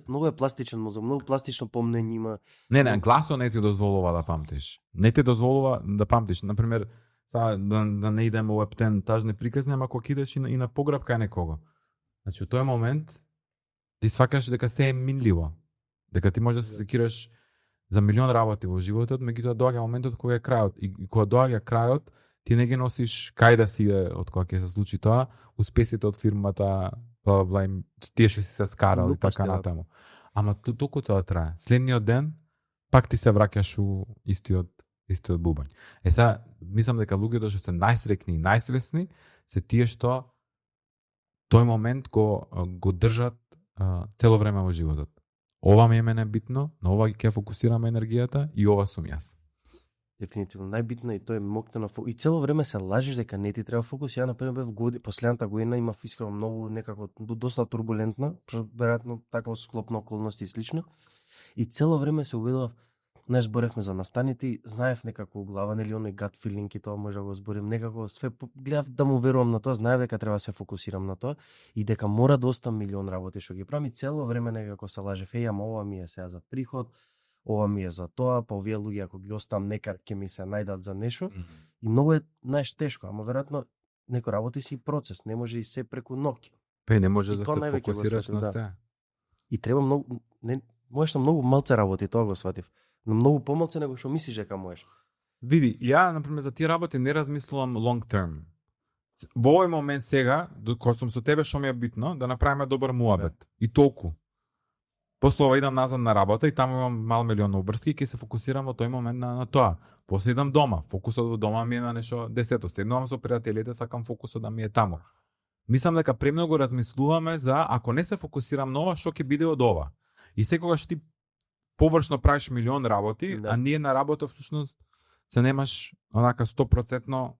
C: Многу е пластичен мозок, многу пластично помнење има.
D: Не, гласот не ти дозволува да памтиш. Не ти дозволува да памтиш. Например, да не идеме во ептен тажни приказни, ама кога идеш и на погреб кај некого. Значи, у тој момент ти свакаш дека се е минливо. Дека ти можеш да се секираш за милион работи во животот, меѓутоа доаѓа моментот кога е крајот. И кога доаѓа крајот, ти не ги носиш кај да си од кога ќе се случи тоа, успесите од фирмата, бла, тие што си се скарал и така натаму. Ама толку тоа трае. Следниот ден, пак ти се враќаш у истиот бубањ. Сега, мислам дека луѓето што се најсрекни и најсвесни се тие што тој момент го држат цело време во животот. Ова ми е мене битно, на ова ќе фокусираме енергијата и ова сум јас.
C: Дефинитивно најбитно и тоа е моктено и цело време се лажиш дека не ти треба фокус. Ја например последната година имав искрено многу некако доста турбулентна, веројатно така склопна околности и слично. И цело време се убедував. Знаеш, зборевме за настаните и знаев некако у глава, нели оној gut feeling и тоа може да го зборим, некако све гледав да му верувам на тоа, знаев дека треба да се фокусирам на тоа и дека мора да оставам милион работи што ги правам и цело време некако се лажев, ама ова ми е сега за приход, ова ми е за тоа, па овие луѓе ако ги оставам некад ќе ми се најдат за нешто. И многу е, знаеш, тешко, ама веројатно некој работи си процес, не може и се преку ноќ.
D: Па не може да се фокусираш на се.
C: И треба многу, можеш на многу малце работи, тоа го сватив. Но многу помалце него што мислиш дека можеш.
D: Види, ја, например, за тие работи не размислувам long term. Во овој момент сега, кога сум со тебе, што ми е битно, да направиме добар муабет. И толку. После ова идам назад на работа и таму имам мал милион обврски и ќе се фокусирам во тој момент на тоа. После идам дома. Фокусот во дома ми е на нешто десето. Седнувам со пријателите, сакам фокусот да ми е таму. Мислам дека премногу размислуваме за ако не се фокусирам на ова, што ќе биде од ова. И секогаш ти површно правиш милион работи, а ние на работа всушност се немаш онака 100%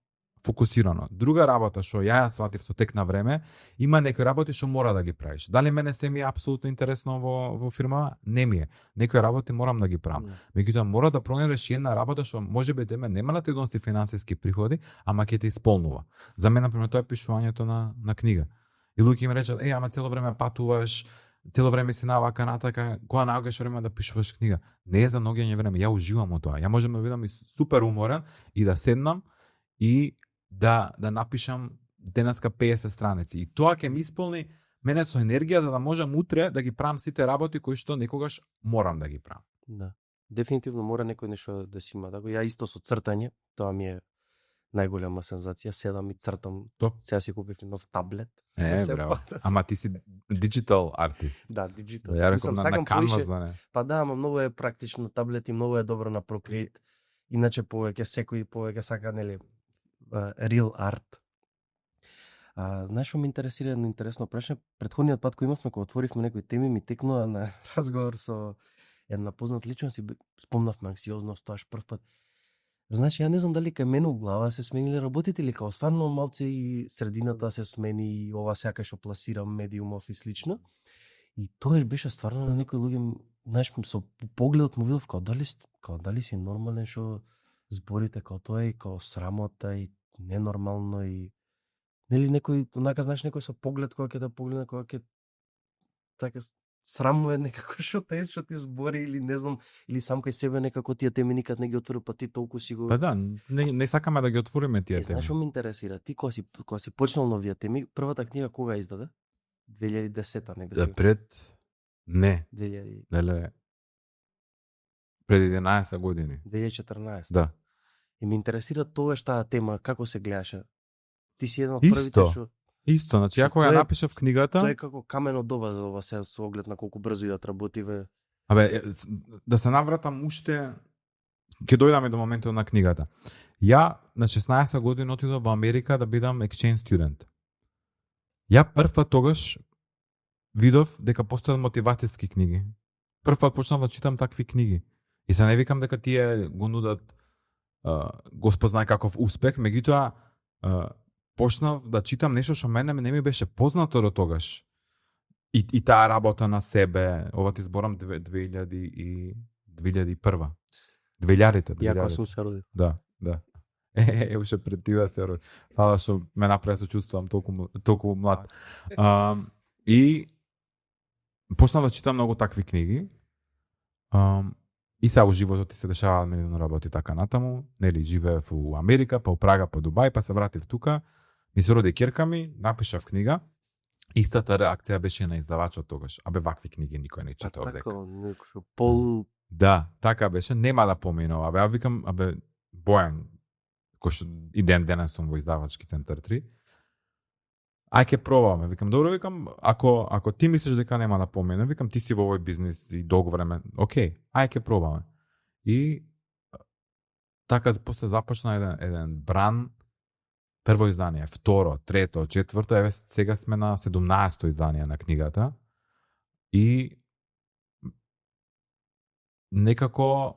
D: фокусирано. Друга работа што ја сватив со тек на време, има некои работи што мора да ги правиш. Дали мене се ми е апсолутно интересно во фирма? Не ми е. Некои работи морам да ги правам. Меѓутоа мора да пронајдеш една работа што можеби тебе нема да ти доноси финансиски приходи, ама ќе те исполнува. За мене например тоа е пишувањето на книга. И луѓе ми речат: ама цело време патуваш, цело време си навака натака, кога наоѓаш време да пишуваш книга. Не е за наоѓање време, ја уживам од тоа. Ја можам да бидам и супер уморен и да седнам и да напишам денеска 50 страници. И тоа ќе ми исполни мене со енергија за да можам утре да ги правам сите работи кои што некогаш морам да ги правам.
C: Да. Дефинитивно мора некој нешто да си има. Така ја исто со цртање, тоа ми е најголема сензација, седам и цртам.
D: Топ.
C: Сега си купив нов таблет.
D: Браво. Ама ти си диджитал артист.
C: Да, диджитал.
D: Ја рекам на Canvas, да не.
C: Па да, ама многу е практично таблет и многу е добро на Procreate. Иначе секој повеќе сака, нели, real art. Знаеш што ме интересира интересно прашање? Претходниот пат кој имавме, кога отворивме некои теми, ми текнува на разговор со една позната личност и спомнавме анксиозност тоаш прв пат. Значи, ја не знам дали кај мене у глава се смениле работите или као стварно малце и средината се смени и ова сякаш што пласирам медиумов и слично. И тоа беше стварно на некои луѓе, знаеш, со погледот му видов као дали си нормален што зборите као тоа и као срамота и ненормално и нели некој онака знаеш некој со поглед кога ќе да погледне кога ќе така срамно е некако што ти збори или не знам или сам кај себе некако тие теми никад не ги отвори па ти толку си го.
D: Па да, не сакаме да ги отвориме тие теми.
C: Знаеш што ме интересира, ти кога си почнал на овие теми, првата книга кога издаде? 2010-та негде си.
D: Пред не,
C: 2000
D: леле пред 11 години.
C: 2014.
D: Да.
C: И ме интересира тоа таа тема како се гледаше. Ти си еден од
D: Исто.
C: првите што
D: Исто, значи ја
C: Што
D: кога
C: тоа
D: ја
C: е-
D: напишав книгата,
C: тоа е како камено доба за ова се со оглед на колку брзо идат работиве.
D: да се навратам уште, ќе дојдаме до моментот на книгата. Ја на 16 години отидов во Америка да бидам exchange student. Ја прв пат тогаш видов дека постојат мотивацијски книги. Прв пат почнав да читам такви книги. И се не викам дека тие го нудат Господ знае каков успех, меѓутоа почнав да читам нешто што мене не ми беше познато до тогаш. И таа работа на себе, ова ти зборам 2001. 2000-те.
C: Ја кога сум се родил.
D: Да. Уште пред ти да се роди. Фала што ме направи се чувствувам толку млад. И почнав да читам многу такви книги. И сега во животот ти се дешава милион работи така натаму. Нели, живеев у Америка, па у Прага, па Дубај, па се вратив тука. Ми се роди ќерка ми, напишав книга. Истата реакција беше на издавачот тогаш. Абе, вакви книги никој не чита овдека.
C: Така, некој пол
D: Да, така беше, нема да поминува. Абе, ја викам, Бојан, кој што и денес сум во издавачки центар 3. Ај ке пробаме. Викам, добро, викам, ако ти мислиш дека нема да помине, викам, ти си во овој бизнис и долго време, окей, ај ке пробаме. И така после започна еден бран, прво издание, второ, трето, четврто, еве сега сме на 17-то издание на книгата. И некако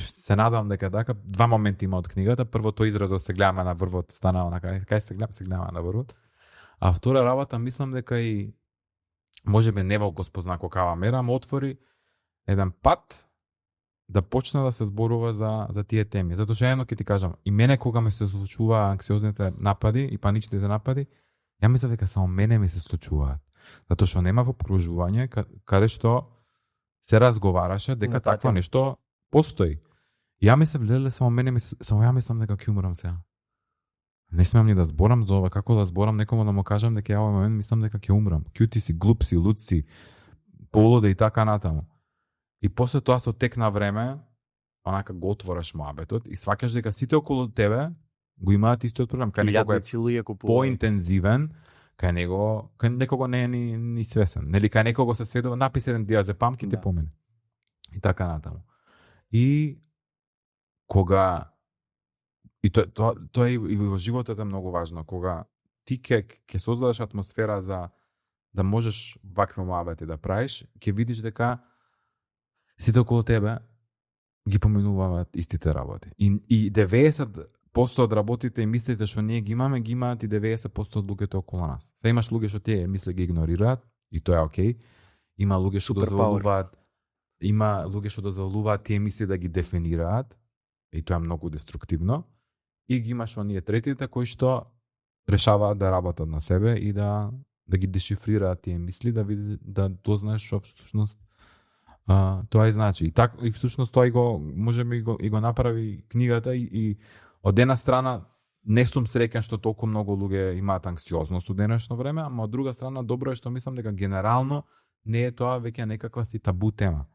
D: се надам дека така два моменти има од книгата. Прво тој изразот се гледаме на врвот, станава на кај се гледаме на врвот. А втора работа мислам дека и можеби не во Господ знае каква мера, ама отвори еден пат да почне да се зборува за тие теми. Затоа што едно ќе ти кажам, и мене кога ми се случува анксиозните напади и паничните напади, ја мислам дека само мене ми се случуваат. Затоа што нема обкружување каде што се разговараше дека такво нешто постои. Ја мислам, леле, само ја мислам дека ќе умрам сега. Не смеам ни да зборам за ова, како да зборам некому да му кажам дека ја овој момент мислам дека ќе умрам. Кјути си, глуп си, луд си, полуде и така натаму. И после тоа со тек на време, онака го отвораш муабетот и сваќаш дека сите околу тебе го имаат истиот проблем. Кај некого е поинтензивен, кај некого не е ни свесен. Нели кај некого се сведува, написи еден диазепам ки те помине. И така натаму. И кога и тоа и во животот е многу важно, кога ти ќе создадеш атмосфера за да можеш вакви муабети да правиш, ќе видиш дека сите околу тебе ги поминуваат истите работи. И 90% од работите и мислите што ние ги имаат и 90% од луѓето околу нас. Се имаш луѓе што тие мисли ги игнорираат и тоа е окей. Има луѓе што дозволуваат тие мисли да ги дефинираат и тоа е многу деструктивно. И ги имаш оние третите кои што решаваат да работат на себе и да ги дешифрираат тие мисли, да дознаеш што всушност тоа значи. И всушност тоа можеби и го направи книгата и од една страна не сум среќен што толку многу луѓе имаат анксиозност од денешно време, ама од друга страна добро е што мислам дека генерално не е тоа веќе некаква си табу тема.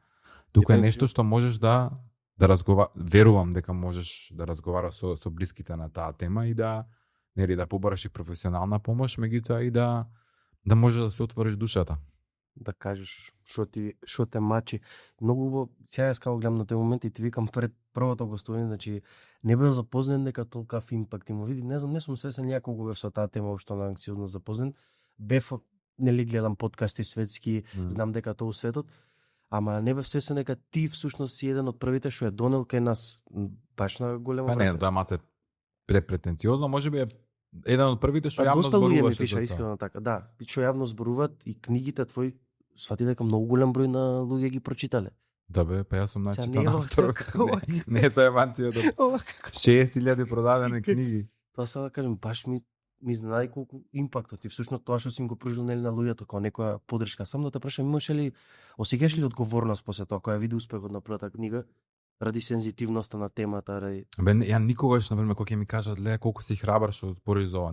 D: Тука е нешто што можеш да верувам дека можеш да разговараш со блиските на таа тема и да побараш и професионална помош, меѓутоа и да можеш да се отвориш душата.
C: Да кажеш што те мачи. Многу убаво, сега јас гледам на тој момент и ти викам пред првото гостување, значи не бев запознат дека толкав импакт има. Види, не знам, не сум свесен јако го бев со таа тема што на анксиозност запознат. Бев, нели гледам подкасти светски, знам дека тоа у светот, Ама не бев свесен дека ти всушност си еден од првите што е донел кај нас баш на големо
D: Па не,
C: време.
D: тоа малце препретенциозно, можеби е еден од првите што
C: Па
D: јавно
C: доста луѓе ми
D: зборуваше
C: пиша
D: за тоа.
C: искрено така. Да, што јавно зборуваат и книгите твои свати дека многу голем број на луѓе ги прочитале.
D: Да бе, па јас сум
C: Сега
D: начитан
C: не е
D: автор.
C: ова
D: Не е зајбанција до
C: Ова како
D: 60.000 продадени книги.
C: тоа сега да кажем баш ми изненади колку импактот и всушност тоа што си им го пружил нели на луѓето како некоја поддршка. Само да те прашам, имаше ли осеќаш ли одговорност после тоа кога ја види успехот на првата книга ради сензитивноста на темата, ради
D: Бе, ја никогаш, например, кога ќе ми кажат, ле, колку си храбар што збориш за ова.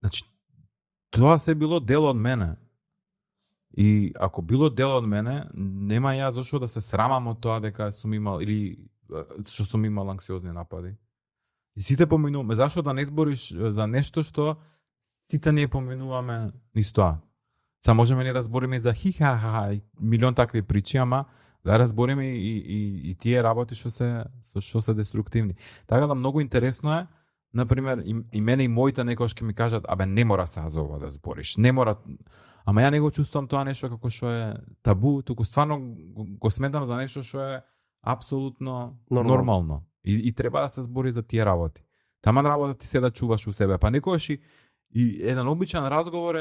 D: Значи, тоа се било дел од мене. И ако било дел од мене, нема ја зашто да се срамам од тоа дека сум имал, или што сум имал анксиозни напади. И сите поминуваме. Зашто да не збориш за нешто што сите ние поминуваме низ тоа. Са можеме не да збориме за хи-ха-ха и милион такви причи, ама да разбориме и тие работи што се деструктивни. Така да многу интересно е, например, и мене и моите некојаш ќе ми кажат, абе не мора сега за ова да збориш, не мора. Ама ја не го чувствувам тоа нешто како што е табу, туку стварно го сметам за нешто што е апсолутно нормално. И треба да се збори за тие работи. Таман работа ти се да чуваш у себе, па некојаш и еден обичен разговор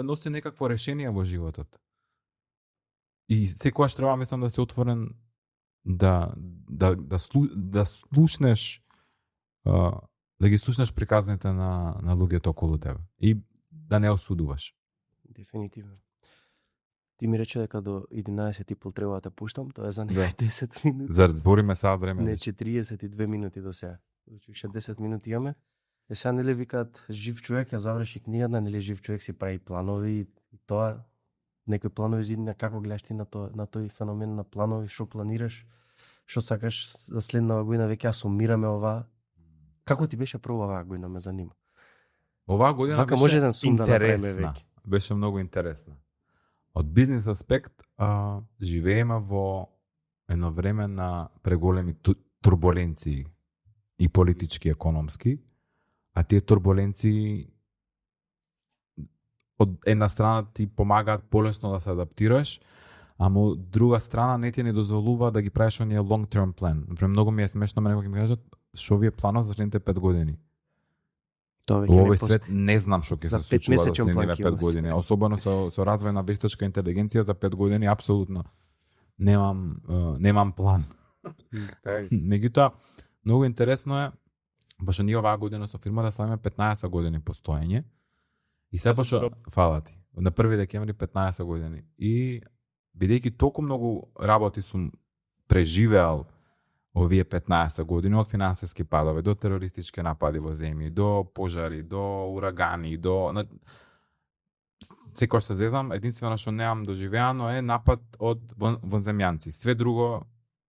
D: носи некакво решение во животот. И секогаш треба, мислам, да си отворен да слушнеш да ги слушнеш приказните на луѓето околу тебе и да не осудуваш.
C: Дефинитивно. Ти ми рече дека до 11:30 треба да те пуштам, тоа е за некои 10 минути.
D: Зар збориме сега време?
C: Не, 42 минути до сега. Значи, уште 10 минути имаме. Е сега нели викаат жив човек ја заврши книгата, нели жив човек си прави планови и тоа некои планови зидна, како гледаш ти на тој феномен на планови, што планираш, што сакаш за следнава година, веќе ја сумираме ова. Како ти беше прво оваа година, ме занима?
D: Оваа година
C: Вака
D: беше
C: може еден сум да направиме
D: интересна.
C: веќе.
D: Беше многу интересна. Од бизнес аспект живееме во едно време на преголеми турбуленции и политички, економски, а тие турбуленции од една страна ти помагаат полесно да се адаптираш, ама од друга страна не ти не дозволува да ги правиш оние long term plan. Например, многу ми е смешно мене кога ми кажат што ви е планот за следните 5 години.
C: Тоа
D: Во овој свет не знам што ќе
C: За
D: се случува за
C: 5-месечен план
D: следните
C: ќе
D: 5
C: има
D: години.
C: се.
D: Особено со развој на вештачка интелигенција за 5 години апсолутно немам план. Меѓутоа, многу интересно е, пошто ние оваа година со фирмата славиме 15 години постоење. И се пошто, фала ти, на 1 декември 15 години. И бидејќи толку многу работи сум преживеал овие 15 години, од финансиски падови до терористички напади во земји, до пожари, до урагани, до секој се зезам, единствено што немам доживеано е напад од вонземјанци. Све друго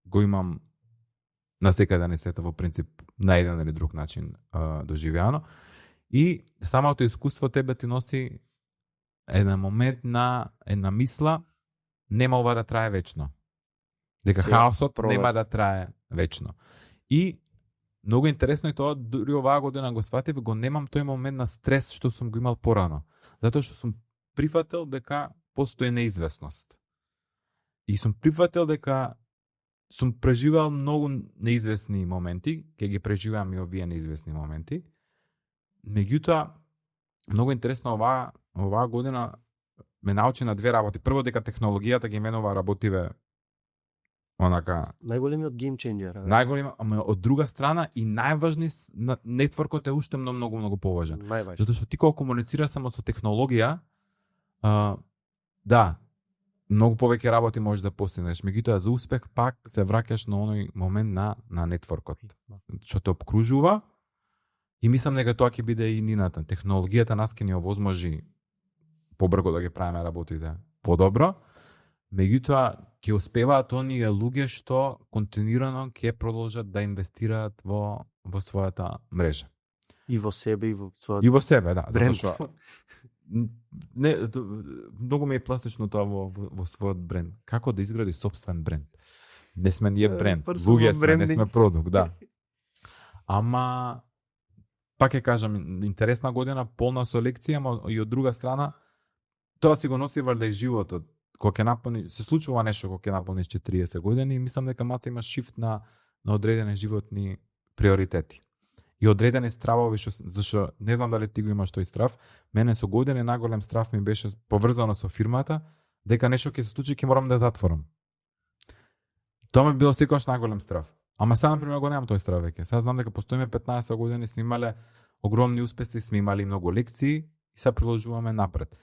D: го имам на секаде на светот во принцип на еден или друг начин доживеано. И самото искуство тебе ти носи еден момент на една мисла, нема ова да трае вечно. Дека хаосот нема да трае вечно. И многу интересно е тоа, дури оваа година го сватив, го немам тој момент на стрес што сум го имал порано. Затоа што сум прифатил дека постои неизвестност. И сум прифатил дека сум преживеал многу неизвестни моменти, ќе ги преживеам и овие неизвестни моменти. Меѓутоа, многу интересно оваа година ме научи на две работи. Прво, дека технологијата ги менува работиве онака
C: најголемиот game changer.
D: Најголем, ама од друга страна и најважни нетворкот е уште многу поважен.
C: Најважно.
D: Затоа што ти кога комуницираш само со технологија, да, многу повеќе работи можеш да постигнеш. Меѓутоа за успех пак се враќаш на оној момент на нетворкот што те обкружува. И мислам дека тоа ќе биде и нината. Технологијата нас ќе ни овозможи побрзо да ги правиме работите подобро. Меѓутоа ќе успеваат оние луѓе што континуирано ќе продолжат да инвестираат во својата мрежа.
C: И во себе, и во својот
D: И во себе, да.
C: бренд.
D: Затоа што не, многу ми е пластично тоа во својот бренд. Како да изгради сопствен бренд? Не сме ние бренд. Луѓе сме, не сме продукт, да. Ама пак ќе кажам, интересна година, полна со лекции, ама и од друга страна тоа си го носи валјда и животот. Кога ќе наполни, се случува нешто кога ќе наполниш 40 години и мислам дека маца има шифт на одредени животни приоритети. И одредени стравови, зашто не знам дали ти го имаш тој страв, мене со години наголем страв ми беше поврзано со фирмата, дека нешто ќе се случи, ќе морам да ја затворам. Тоа ми било секогаш наголем страв. Ама сега, например, го немам тој страв веќе. Сега знам дека постоиме 15 години, сме имале огромни успеси, сме имали многу лекции и сега продолжуваме напред.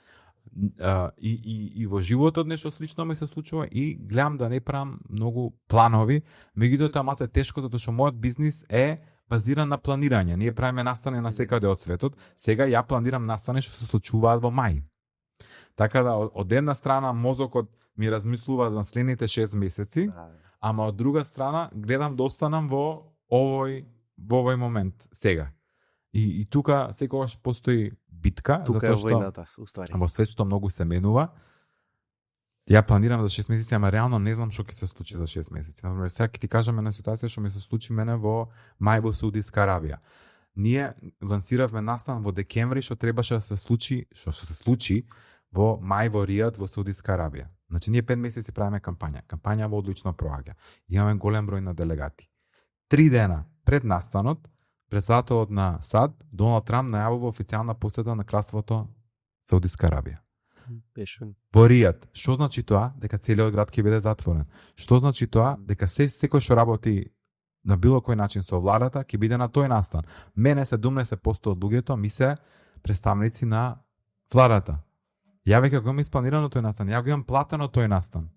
D: И во животот нешто слично ми се случува и гледам да не правам многу планови, меѓутоа тоа маца е тешко затоа што мојот бизнис е базиран на планирање. Ние правиме настани на секаде од светот. Сега ја планирам настани што се случуваат во мај. Така да од една страна мозокот ми размислува за следните 6 месеци, ама од друга страна гледам да останам во овој момент сега. И тука секогаш постои битка,
C: тука
D: затоа што
C: е војната, уствари.
D: Во свет што многу се менува. Ја планирам за 6 месеци, ама реално не знам што ќе се случи за 6 месеци. Например, сега ќе ти кажам една ситуација што ми се случи мене во мај во Саудиска Арабија. Ние лансиравме настан во декември што требаше да се случи, што се случи во мај во Ријад во Саудиска Арабија. Значи ние 5 месеци правиме кампања. Кампања во одлично проаѓа. Имаме голем број на делегати. 3 дена пред настанот, председателот на САД, Доналд Трамп, најавува официјална посета на кралството Саудиска Арабија.
C: Беше.
D: Во Ријад. Што значи тоа? Дека целиот град ќе биде затворен. Што значи тоа? Дека секој што работи на било кој начин со владата ќе биде на тој настан. Мене 70% од луѓето ми се представници на владата. Ја веќе го имам испланирано тој настан. Ја го имам платено тој настан.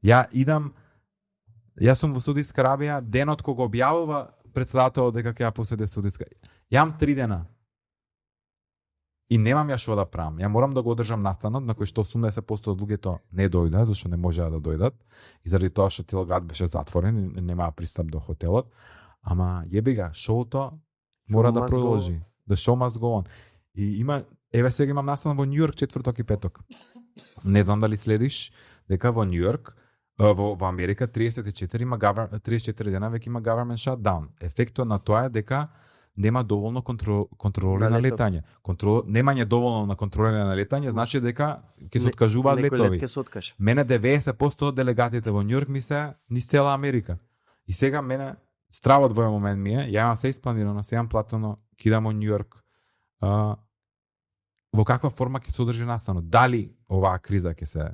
D: Јас сум во Саудиска Арабија денот кога објавува председателот дека ќе ја посети Саудиска. Јам 3 дена. И немам ја што да правам. Ја морам да го одржам настанот на кој што 80% од луѓето не дојдат, зашто не можеа да дојдат. И заради тоа што целиот град беше затворен и немаа пристап до хотелот. Ама јебега, шоуто мора да продолжи. The show must go on. И има, еве сега имам настан во Њујорк четврток и петок. Не знам дали следиш дека во Њујорк, во Америка 34 дена веќе има government shutdown. Ефектот на тоа е дека нема доволно контроли на летање. Немање доволно на контроли на летање значи дека ќе се откажуваат летови. Мене 90% од делегатите во Њујорк ми се низ цела Америка. И сега мене стравот во овој момент ми е, ја имам се испланирано, се имам платено, ќе идам во Њујорк. Во каква форма ќе се одржи настанот? Дали оваа криза ќе се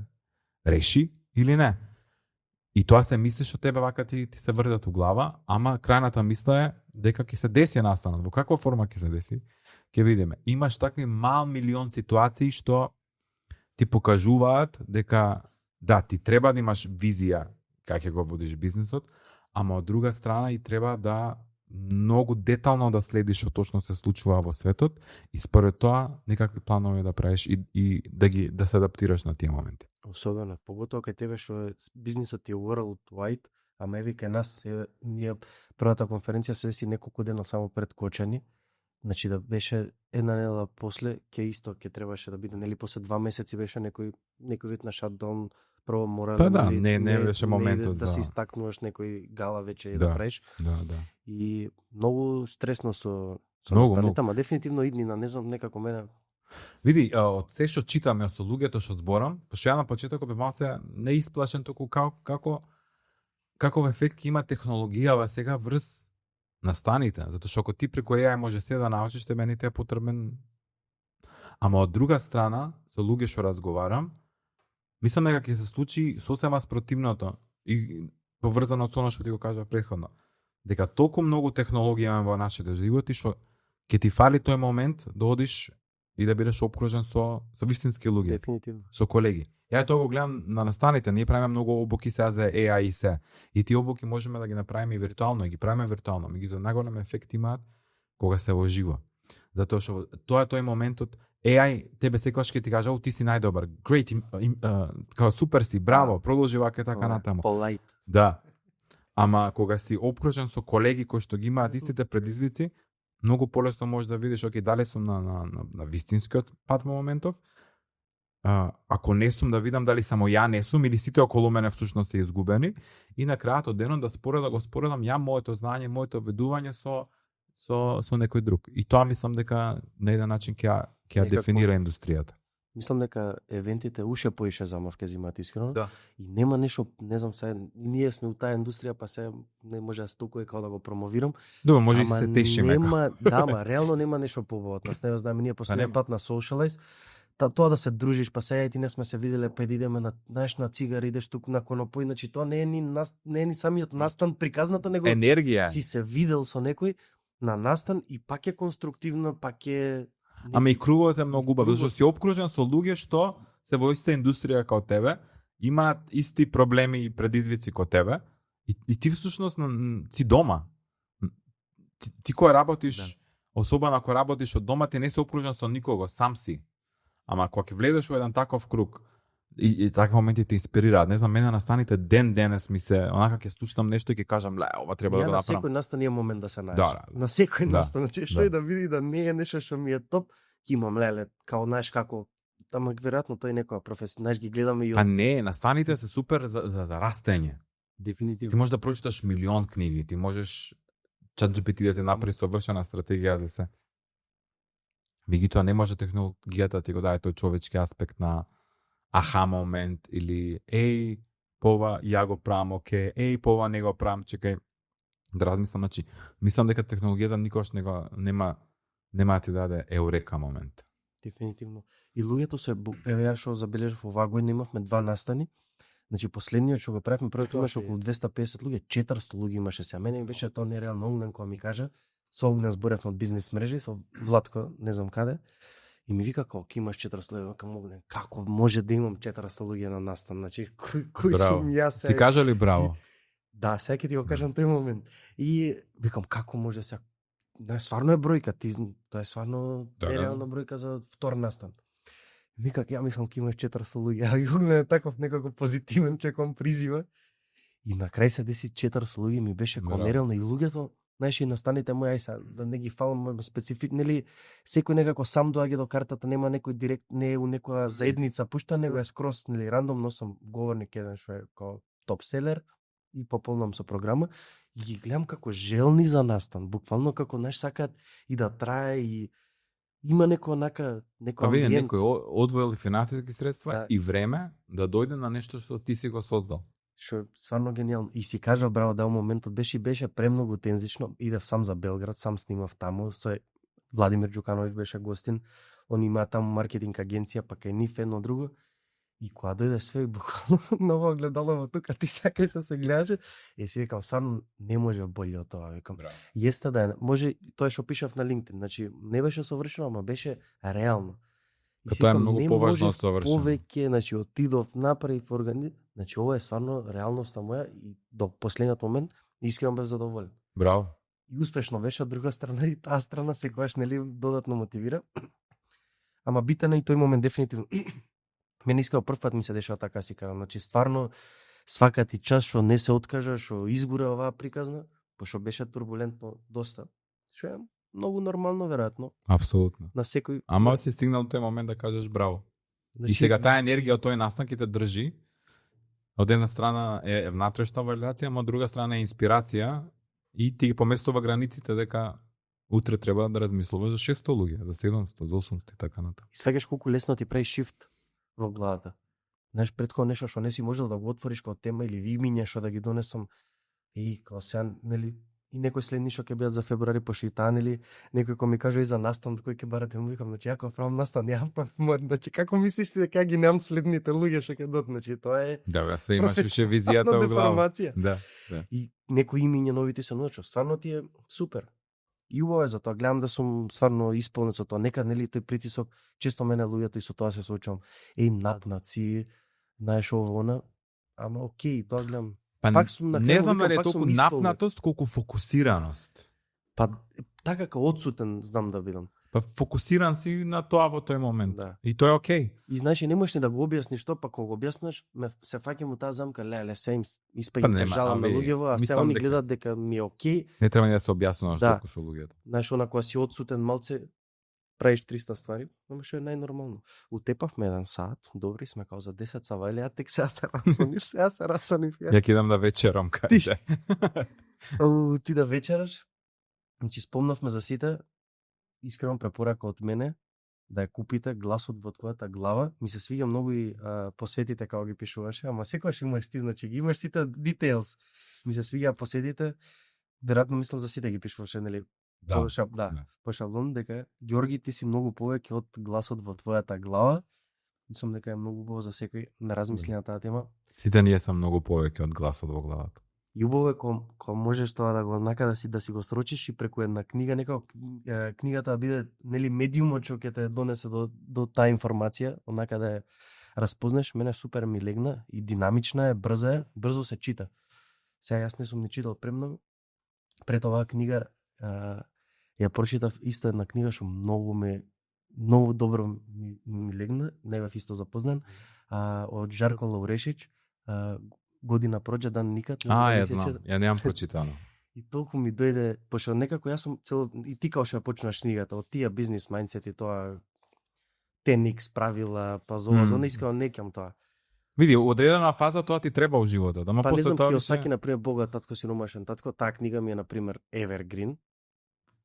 D: реши или не? И тоа се мисли што тебе вака ти се врдат у глава, ама крајната мисла е дека ќе се деси настанот. Во каква форма ќе се деси? Ќе видиме. Имаш такви милион ситуации што ти покажуваат дека да, ти треба да имаш визија како ќе го водиш бизнисот, ама од друга страна и треба да многу детално да следиш што точно се случува во светот и според тоа некакви планови да правиш и да се адаптираш на тие моменти.
C: Особено, поготоа кај тебе што бизнисот ти е worldwide, ама еве кај нас, ние првата конференција се деси неколку дена само пред Кочани, значи да беше една недела после, ќе требаше да биде, нели после 2 месеци беше некој вид на шатдаун, прво мора
D: не беше моментот
C: да се истакнуваш некој гала веќе и да правиш.
D: Да.
C: И многу стресно со
D: многу.
C: Ама дефинитивно иднина, не знам, некако мене.
D: Види, од се што читаме со луѓето што зборам, пошто ја на почетокот бев малце не исплашен току каков ефект има технологијава сега врз настаните, затоа што ако ти преку AI може се да научиш, тебе не те е потребен. Ама од друга страна, со луѓе што разговарам, мислам дека ќе се случи сосема спротивното и поврзано со она што ти го кажав претходно. Дека толку многу технологија имаме во нашите животи што ќе ти фали тој момент да одиш и да бидеш опкружен со вистински луѓе.
C: Дефинитивно.
D: Со колеги. Ја тоа го гледам на настаните, ние правиме многу обуки сега за AI и се. И тие обуки можеме да ги направиме и виртуално, и ги правиме виртуално. Меѓутоа најголем ефект имаат кога се во живо. Затоа што тоа е тој моментот AI тебе секогаш ќе ти каже, ти си најдобар, great, као супер си, браво, продолжи вака така натаму.
C: Polite.
D: Да. Ама кога си опкружен со колеги кои што ги имаат истите предизвици, многу полесно можеш да видиш дали сум на вистинскиот пат во моментов. Ако не сум, да видам дали само ја не сум или сите околу мене всушност се изгубени и на крајот од денот да го споредам ја моето знаење, моето ведување со некој друг. И тоа мислам дека на еден начин ќе ја дефинира индустријата.
C: Мислам дека евентите уште поише замав ке зимаат искрено.
D: Да.
C: И нема нешто, не знам сега, ние сме у таа индустрија, па се не може да столку како да го промовирам.
D: Добро, може и
C: Ама
D: се тешиме.
C: нема, да, ма реално нема нешто побаво од нас. Не знаеме ние последниот
D: нема.
C: пат на Socialize, тоа да се дружиш, па сега и ти не сме се виделе, па идеме на знаеш на цигари, идеш тук на конопој, значи тоа не е ни самиот настан приказната, него
D: Енергија.
C: си се видел со некој на настан и пак е конструктивно, пак е
D: Ама и кругот е многу убав,
C: Кругот.
D: зашто си обкружен со луѓе што се во иста индустрија како тебе, имаат исти проблеми и предизвици како тебе, и ти всушност си дома. Ти кој работиш, особено ако работиш од дома, ти не си обкружен со никого, сам си. Ама кога ќе влезеш во еден таков круг, и такви моменти те инспирираат. Не знам, мене настаните денес ми се, онака ќе слушам нешто и ќе кажам, ле, ова треба да го
C: на
D: направам.
C: секој настан има момент да се најдеш.
D: Да, да.
C: На секој
D: Да,
C: настан, значи што
D: да.
C: и да види да не е нешто што ми е топ, ќе имам леле, као знаеш како, ама веројатно тој некоја професија, знаеш ги гледаме и
D: Па не, настаните се супер за растење. Ти
C: дефинитивно.
D: можеш да прочиташ милион книги, ти можеш ChatGPT да ти направи совршена стратегија за се. Меѓутоа не може технологијата ти го даде тој човечки аспект на аха момент или пова ја го правам оке, пова не го правам, чекај да размислам, значи мислам дека технологијата никош нема да ти даде еурека момент.
C: Дефинитивно. И луѓето се, еве ја што забележав оваа година имавме 2 настани. Значи последниот што го правевме првото имаше околу 250 луѓе, 400 луѓе имаше се. Мене ми беше тоа нереално. Огнен кога ми кажа, со Огнен зборевме од бизнес мрежи, со Владко, не знам каде, и ми вика како ќе имаш 400 луѓе, към Огнен, како може да имам 400 луѓе на настан? Значи кој
D: Браво.
C: сум јас?
D: Си кажали браво?
C: Да, сега ќе ти го кажам тој момент. И викам како може сега, да, стварно е бројка, тоа е стварно
D: Да,
C: нереална бројка за втор настан. Вика, ја мислам ќе имаш 400 луѓе, а Југлен е таков некако позитивен човек, он призива. И на крај се деси 400 луѓе, ми беше
D: Браво.
C: нереално и луѓето, знаеш, и настаните мои, ај са, да не ги фалам специфично, нели, секој некако сам доаѓа до картата, нема некој директ, не е у некоја заедница пушта, него е скроз, нели, рандомно сум говорник еден што е како топ селер и пополнам со програма и ги гледам како желни за настан, буквално како знаеш сакаат и да трае и има некој онака некој
D: Па види,
C: амбиент.
D: некој одвоил финансиски средства
C: Да.
D: и време да дојде на нешто што ти си го создал.
C: Што е стварно гениално. И си кажав, браво, да, моментот беше премногу тензично. Идев сам за Белград, сам снимав таму, со Владимир Ѓукановиќ беше гостин. Он има таму маркетинг агенција, па кај нив едно друго. И кога дојде све, буквално ново огледалово тука, ти сакаш да се гледаш, и си викам, стварно не може боле од тоа, викам.
D: Браво.
C: Јесте да е, може тоа што пишав на LinkedIn, значи не беше совршено, ама беше реално. И
D: Па
C: си
D: тоа е
C: викам,
D: многу
C: не
D: поважно од
C: можев
D: совршено.
C: Повеќе, значи отидов, направив значи ова е стварно реалноста моја и до последниот момент искрено бев задоволен.
D: Браво.
C: И успешно беше од друга страна и таа страна секогаш нели додатно мотивира. Ама битен е и тој момент дефинитивно. Мене искрено прв пат ми се дешава така си кажам, значи стварно свака ти час што не се откажа, што изгура оваа приказна, пошто беше турбулентно доста. Што е многу нормално веројатно
D: Апсолутно.
C: на секој.
D: Ама си стигнал тој момент да кажеш браво.
C: Значи,
D: И сега таа енергија од тој настан ќе те држи. Од една страна е внатрешна валидација, но од друга страна е инспирација и ти ги поместува границите дека утре треба да размислуваш за 600 луѓе, за 700, за 800 и така натаму.
C: И сваќаш колку лесно ти прави шифт во главата. Знаеш, предходно нешто што не си можел да го отвориш како тема или имиња што да ги донесам и како сега, нели, и некој следни што ќе бидат за февруари, пошто и таа, нели, некој кој ми кажа и за настан, кој ќе барате, му викам, значи, ако правам настан, ја значи, како мислиш ти дека ги немам следните луѓе што ќе дадат, значи, тоа е
D: Да, бе, се имаш уште визијата во глава.
C: деформација.
D: Да.
C: И некои имиња новите се научат, стварно ти е супер. И убаво е за тоа, гледам да сум стварно исполнет со тоа. Некад, нели, тој притисок, често мене луѓето и со тоа се соочувам. Наднаци, знаеш ово, она, ама окей, тоа гледам.
D: Па
C: Пак сум на
D: не
C: крај,
D: знам
C: викам,
D: дали е
C: пак сум
D: толку
C: исполнет.
D: напнатост, колку фокусираност.
C: Па така како одсутен знам да бидам.
D: Па фокусиран си на тоа во тој момент.
C: Да.
D: И тоа е окей.
C: И значи не можеш ни да го објасниш тоа, па кога го објасниш, ме се фаќам у таа замка, леле, се им
D: Па
C: испаѓам се
D: нема,
C: жалам на
D: ами,
C: луѓево, а се
D: мислам
C: они
D: дека-
C: гледат дека ми е окей.
D: Не треба ни да се објаснуваш
C: Да.
D: толку со луѓето.
C: Знаеш, она кога си одсутен малце, правиш 300 ствари, ама што е најнормално. Утепавме 1 сат, добри сме као за 10 сава, или ја тек сега се расониш, сега се расониш.
D: Ја кидам да вечерам кај.
C: Ти да вечераш, значи спомнавме за сите, искрено препорака од мене, да ја купите гласот во твојата глава. Ми се свиѓа многу и посетите како ги пишуваше, ама секогаш имаш ти, значи ги имаш сите details. Ми се свиѓа посетите, веројатно мислам за сите ги пишуваше, нели? По шаблон, дека Ѓорги ти си многу повеќе од гласот во твојата глава. Мислам дека е многу убаво за секој да размисли на таа тема.
D: Сите ние сме многу повеќе од гласот во главата.
C: И убаво е кога можеш тоа да го да си го срочиш и преку една книга, некако книгата да биде нели медиумот што ќе те донесе до таа информација, онака да ја разпознеш. Мене супер ми легна и динамична е, брза е, брзо се чита. Сега јас не сум ни читал премногу. Пред оваа книга ја прочитав исто една книга што многу добро ми легна, не бев исто запознан, од Жарко Лаурешич, Година проđe, дан никад.
D: Ја знам, ја немам прочитано.
C: И толку ми дојде, пошто некако јас сум цело, и ти као што ја почнаш книгата, од тие бизнес мајндсет и тоа 10x правила, па зона искрено не ќам тоа.
D: Види, одредена фаза тоа ти треба во животот, ама
C: па не
D: после
C: знам,
D: тоа
C: Киосаки на пример Богат татко сиромашен татко, таа книга ми е на пример evergreen.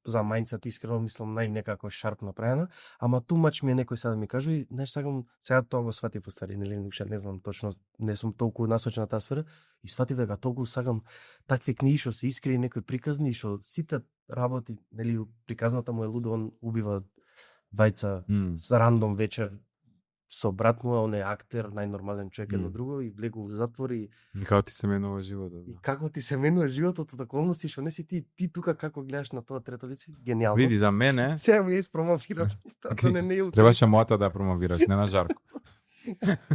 C: За мајндсет искрено мислам некако шарп направена, ама тумач ми е некој сега да ми кажу и сакам сега тоа го свати постари, нели уште не знам точно, не сум толку насочен на таа сфера и сватив дека толку сакам такви книги што се искрени, некои приказни што сите работи, нели приказната му е лудо, он убива двајца за рандом вечер со брат му, он е актер, најнормален човек едно друго и влегу во затвор и
D: како ти се менува животот.
C: И како ти се менува животот од околности што не си ти тука како гледаш на тоа трето лице, гениално.
D: Види, за мене
C: сега ми испромовирам. Тоа не е
D: требаше моата да промовираш, не на Жарко.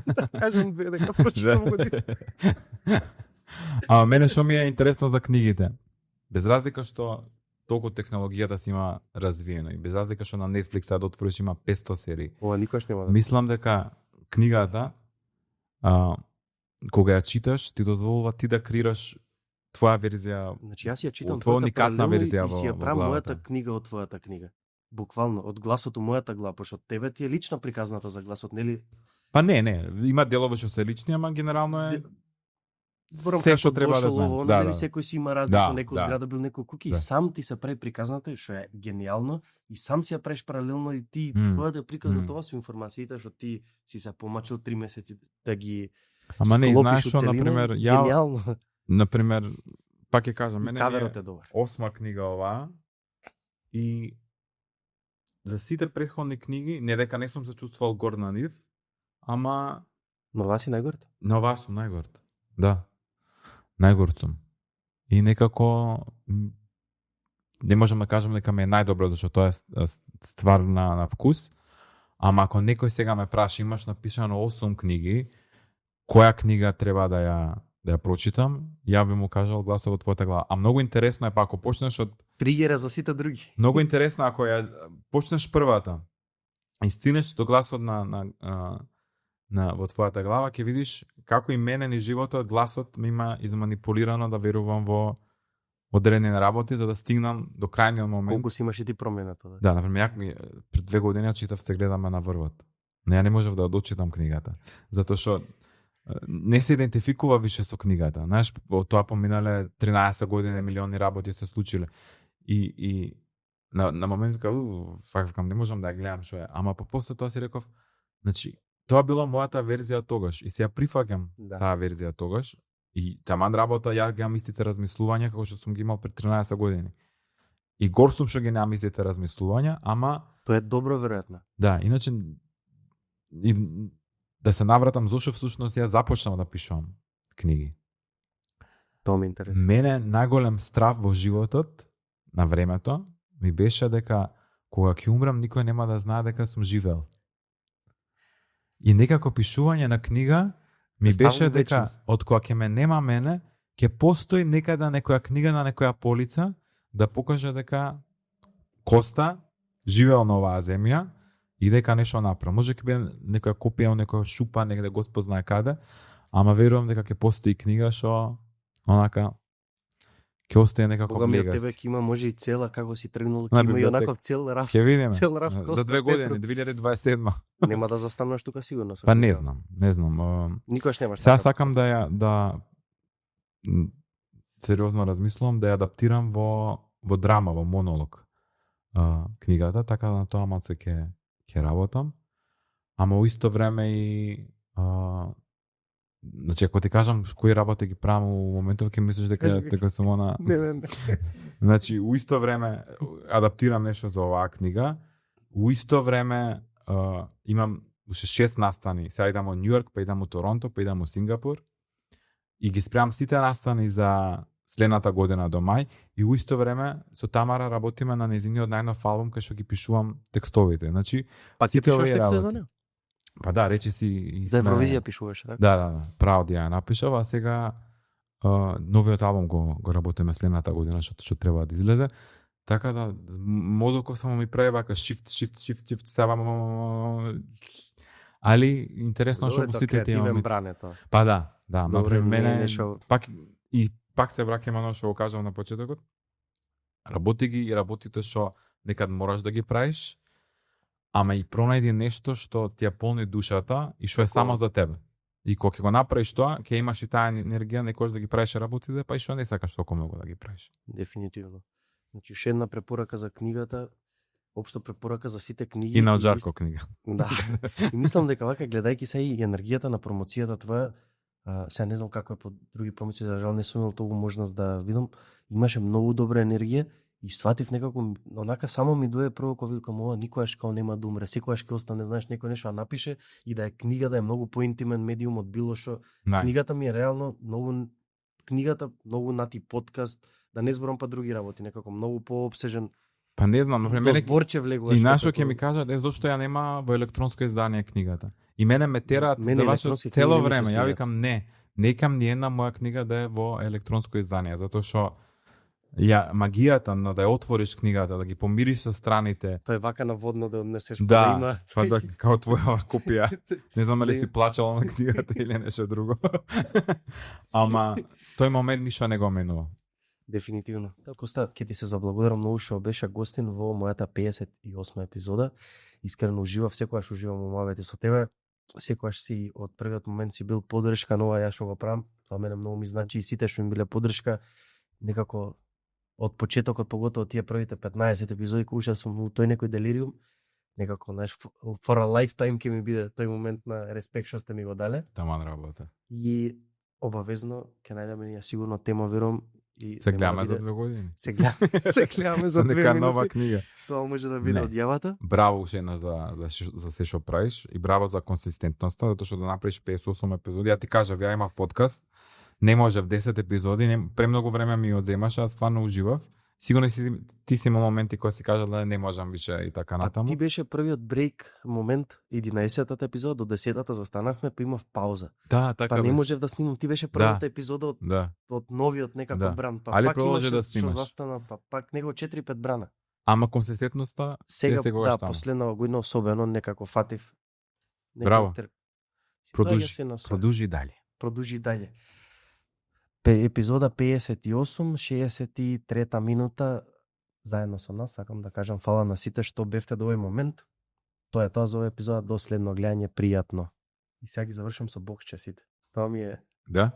C: Да кажам дека прочитам година.
D: А мене што ми е интересно за книгите, без разлика што толку технологијата си има развиено и без разлика што на Netflix да отвориш има 500 серии.
C: Ова никош нема да.
D: Мислам дека книгата кога ја читаш ти дозволува ти да креираш твоја верзија.
C: Значи јас ја читам
D: твоја уникатна верзија
C: и си ја правам мојата книга од твојата книга. Буквално од гласот од мојата глава, пошто тебе ти е лична приказната за гласот, нели?
D: Па не, има делови што се лични, ама генерално е
C: Зборам
D: се што треба да знам.
C: Нели секој си има различно, некој
D: да.
C: зграда бил некој куки и сам ти се прави приказната, што е гениално, и сам си ја правиш паралелно и ти твојата приказна тоа со информациите што ти си се помачил 3 месеци да ги
D: Ама не знаеш што, например,
C: гениално.
D: Например, пак ќе кажам, мене
C: каверот е добар.
D: 8 книга оваа и за сите претходни книги, не дека не сум се чувствувал горд на нив, ама
C: но оваа си најгорд.
D: На оваа сум најгорд. Да. Најгорд сум. И некако не можам да кажам дека ми е најдобро, зашто тоа е ствар на вкус, ама ако некој сега ме праша, имаш напишано 8 книги, која книга треба да ја прочитам, ја би му кажал Гласот во твојата глава. А многу интересно е па ако почнеш од
C: тригера за сите други.
D: Многу интересно ако ја почнеш првата и стигнеш до Гласот на во твојата глава, ќе видиш како и мене ни животот гласот ме има изманипулирано да верувам во одредени работи за да стигнам до крајниот момент.
C: Колку си имаш и ти промената, да.
D: Да, например, пред 2 години читав Се гледаме на врвот. Но ја не можев да дочитам книгата, затоа што не се идентификува више со книгата. Знаеш, тоа поминале 13 години, милиони работи се случиле. И на момент факам не можам да ја гледам што е, ама после тоа си реков, значи тоа била мојата верзија тогаш и се ја прифаќам таа верзија тогаш и таман работа ја ги имам истите размислувања како што сум ги имал пред 13 години. И гор сум што ги немам истите размислувања, ама
C: тоа е добро веројатно.
D: Да, иначе и да се навратам зошто всушност ја започнав да пишувам книги.
C: Тоа ме интересува.
D: Мене најголем страв во животот на времето ми беше дека кога ќе умрам никој нема да знае дека сум живеел. И некако пишување на книга ми беше дека од кога ќе ме нема мене, ќе постои некаде некоја книга на некоја полица да покаже дека Коста живеел на оваа земја и дека нешто направил. Може ќе биде некоја копија, некоја шупа негде Господ знае каде, ама верувам дека ќе постои книга што онака ќе остане некаков легаси.
C: Кога тебе ќе има може и цела како си тргнал, ќе има и онаков цел раф.
D: Ќе видиме.
C: Цел раф Коста.
D: За 2 години, 2027.
C: Нема да застануваш тука сигурно.
D: Па не знам.
C: Никош немаш.
D: Сега сакам да сериозно размислувам да ја адаптирам во драма, во монолог книгата, така на тоа малце ќе ќе работам, ама у исто време и значи ако ти кажам кои работи ги правам у моментов ќе мислиш дека сум она.
C: Не.
D: Значи у исто време адаптирам нешто за оваа книга. У исто време имам уште 6 настани. Сега идам во Њујорк, па идам во Торонто, па идам во Сингапур. И ги спремам сите настани за следната година до мај и у исто време со Тамара работиме на нејзиниот најнов албум кај што ги пишувам текстовите. Значи
C: Па ти пишуваш текстове за неа?
D: Па да, речи си и
C: За Евровизија пишуваш, така?
D: Да, право да ја напишав, а сега новиот албум го работиме следната година што треба да излезе. Така да мозокот само ми прави вака shift сава. Али интересно што сите тие имаме. Па да, например мене пак се враќам на што го кажав на почетокот. Работи ги и работите што некад мораш да ги правиш, ама и пронајди нешто што ти ја полни душата и што е само за тебе. И кога ќе го направиш тоа, ќе имаш и таа енергија некогаш да ги правиш работите, па и што не сакаш толку многу да ги правиш.
C: Дефинитивно. Значи уште една препорака за книгата, општо препорака за сите книги.
D: И на Оџарко книга.
C: Да. И мислам дека вака гледајќи се и енергијата на промоцијата твоја, сега не знам како е по други промоции, за жал не сум имал толку можност да видам, имаше многу добра енергија и сватив некако, онака само ми дое прво кога викам ова никогаш као нема да умре, секогаш ќе остане, знаеш, некој нешто напише и да е книга, да е многу поинтимен медиум од било што. Книгата ми е реално многу нати подкаст, да не зборам па други работи, некако многу поопсежен.
D: Па не знам,
C: до зборче влегуваш.
D: И нашо ќе ми кажат зошто ја нема во електронско издание книгата. И мене ме тераат цело време. Ја викам некам ни една моја книга да е во електронско издание, затоа што магијата на да ја отвориш книгата, да ги помириш со страните.
C: Тоа е вака наводно да однесеш,
D: да има. Па да као твоја копија. Не знам дали си плачала на книгата или нешто друго. Ама тој момент ништо не го менува.
C: Дефинитивно. Коста, ќе ти се заблагодарам многу што беше гостин во мојата 58 епизода. Искрено уживав, секогаш уживам во муабети со тебе. Секогаш си од првиот момент си бил поддршка на ова ја што го правам. Тоа мене многу ми значи и сите што ми биле поддршка. Некако од почетокот, поготово тие првите 15 епизоди кога уште сум во тој некој делириум, некако знаеш for a lifetime ќе ми биде тој момент на респект што сте ми го дале.
D: Таман работа.
C: И обавезно ќе најдеме ние сигурно тема, верувам. И
D: се гледаме за 2 години.
C: Се гледаме за 2
D: нека нова книга.
C: Тоа може да биде одјавата.
D: Браво уште еднаш за се што правиш и браво за консистентноста, затоа што да направиш 58 епизоди. Ја ти кажав, ја имав подкаст, не можев 10 епизоди, премногу време ми одземаше, а стварно уживав. Сигурно ти си имал моменти кога си кажал да не можам више и така натаму.
C: А ти беше првиот брейк момент, 11-тата епизода до 10-тата застанавме, па имав пауза.
D: Да, така
C: па не можев да снимам, ти беше првата епизода од новиот некако бран, па
D: али
C: пак имаше
D: да
C: што застана, па пак него 4-5 брана.
D: Ама консистентноста
C: сега
D: да,
C: последна година особено некако фатив.
D: Браво. Продужи
C: дале. Епизода 58, 63-та минута, заедно со нас, сакам да кажам фала на сите што бевте до овој момент. Тоа е тоа за овој епизода, до следно гледање, пријатно. И сега ги завршам со бокс часите. Тоа ми е
D: да?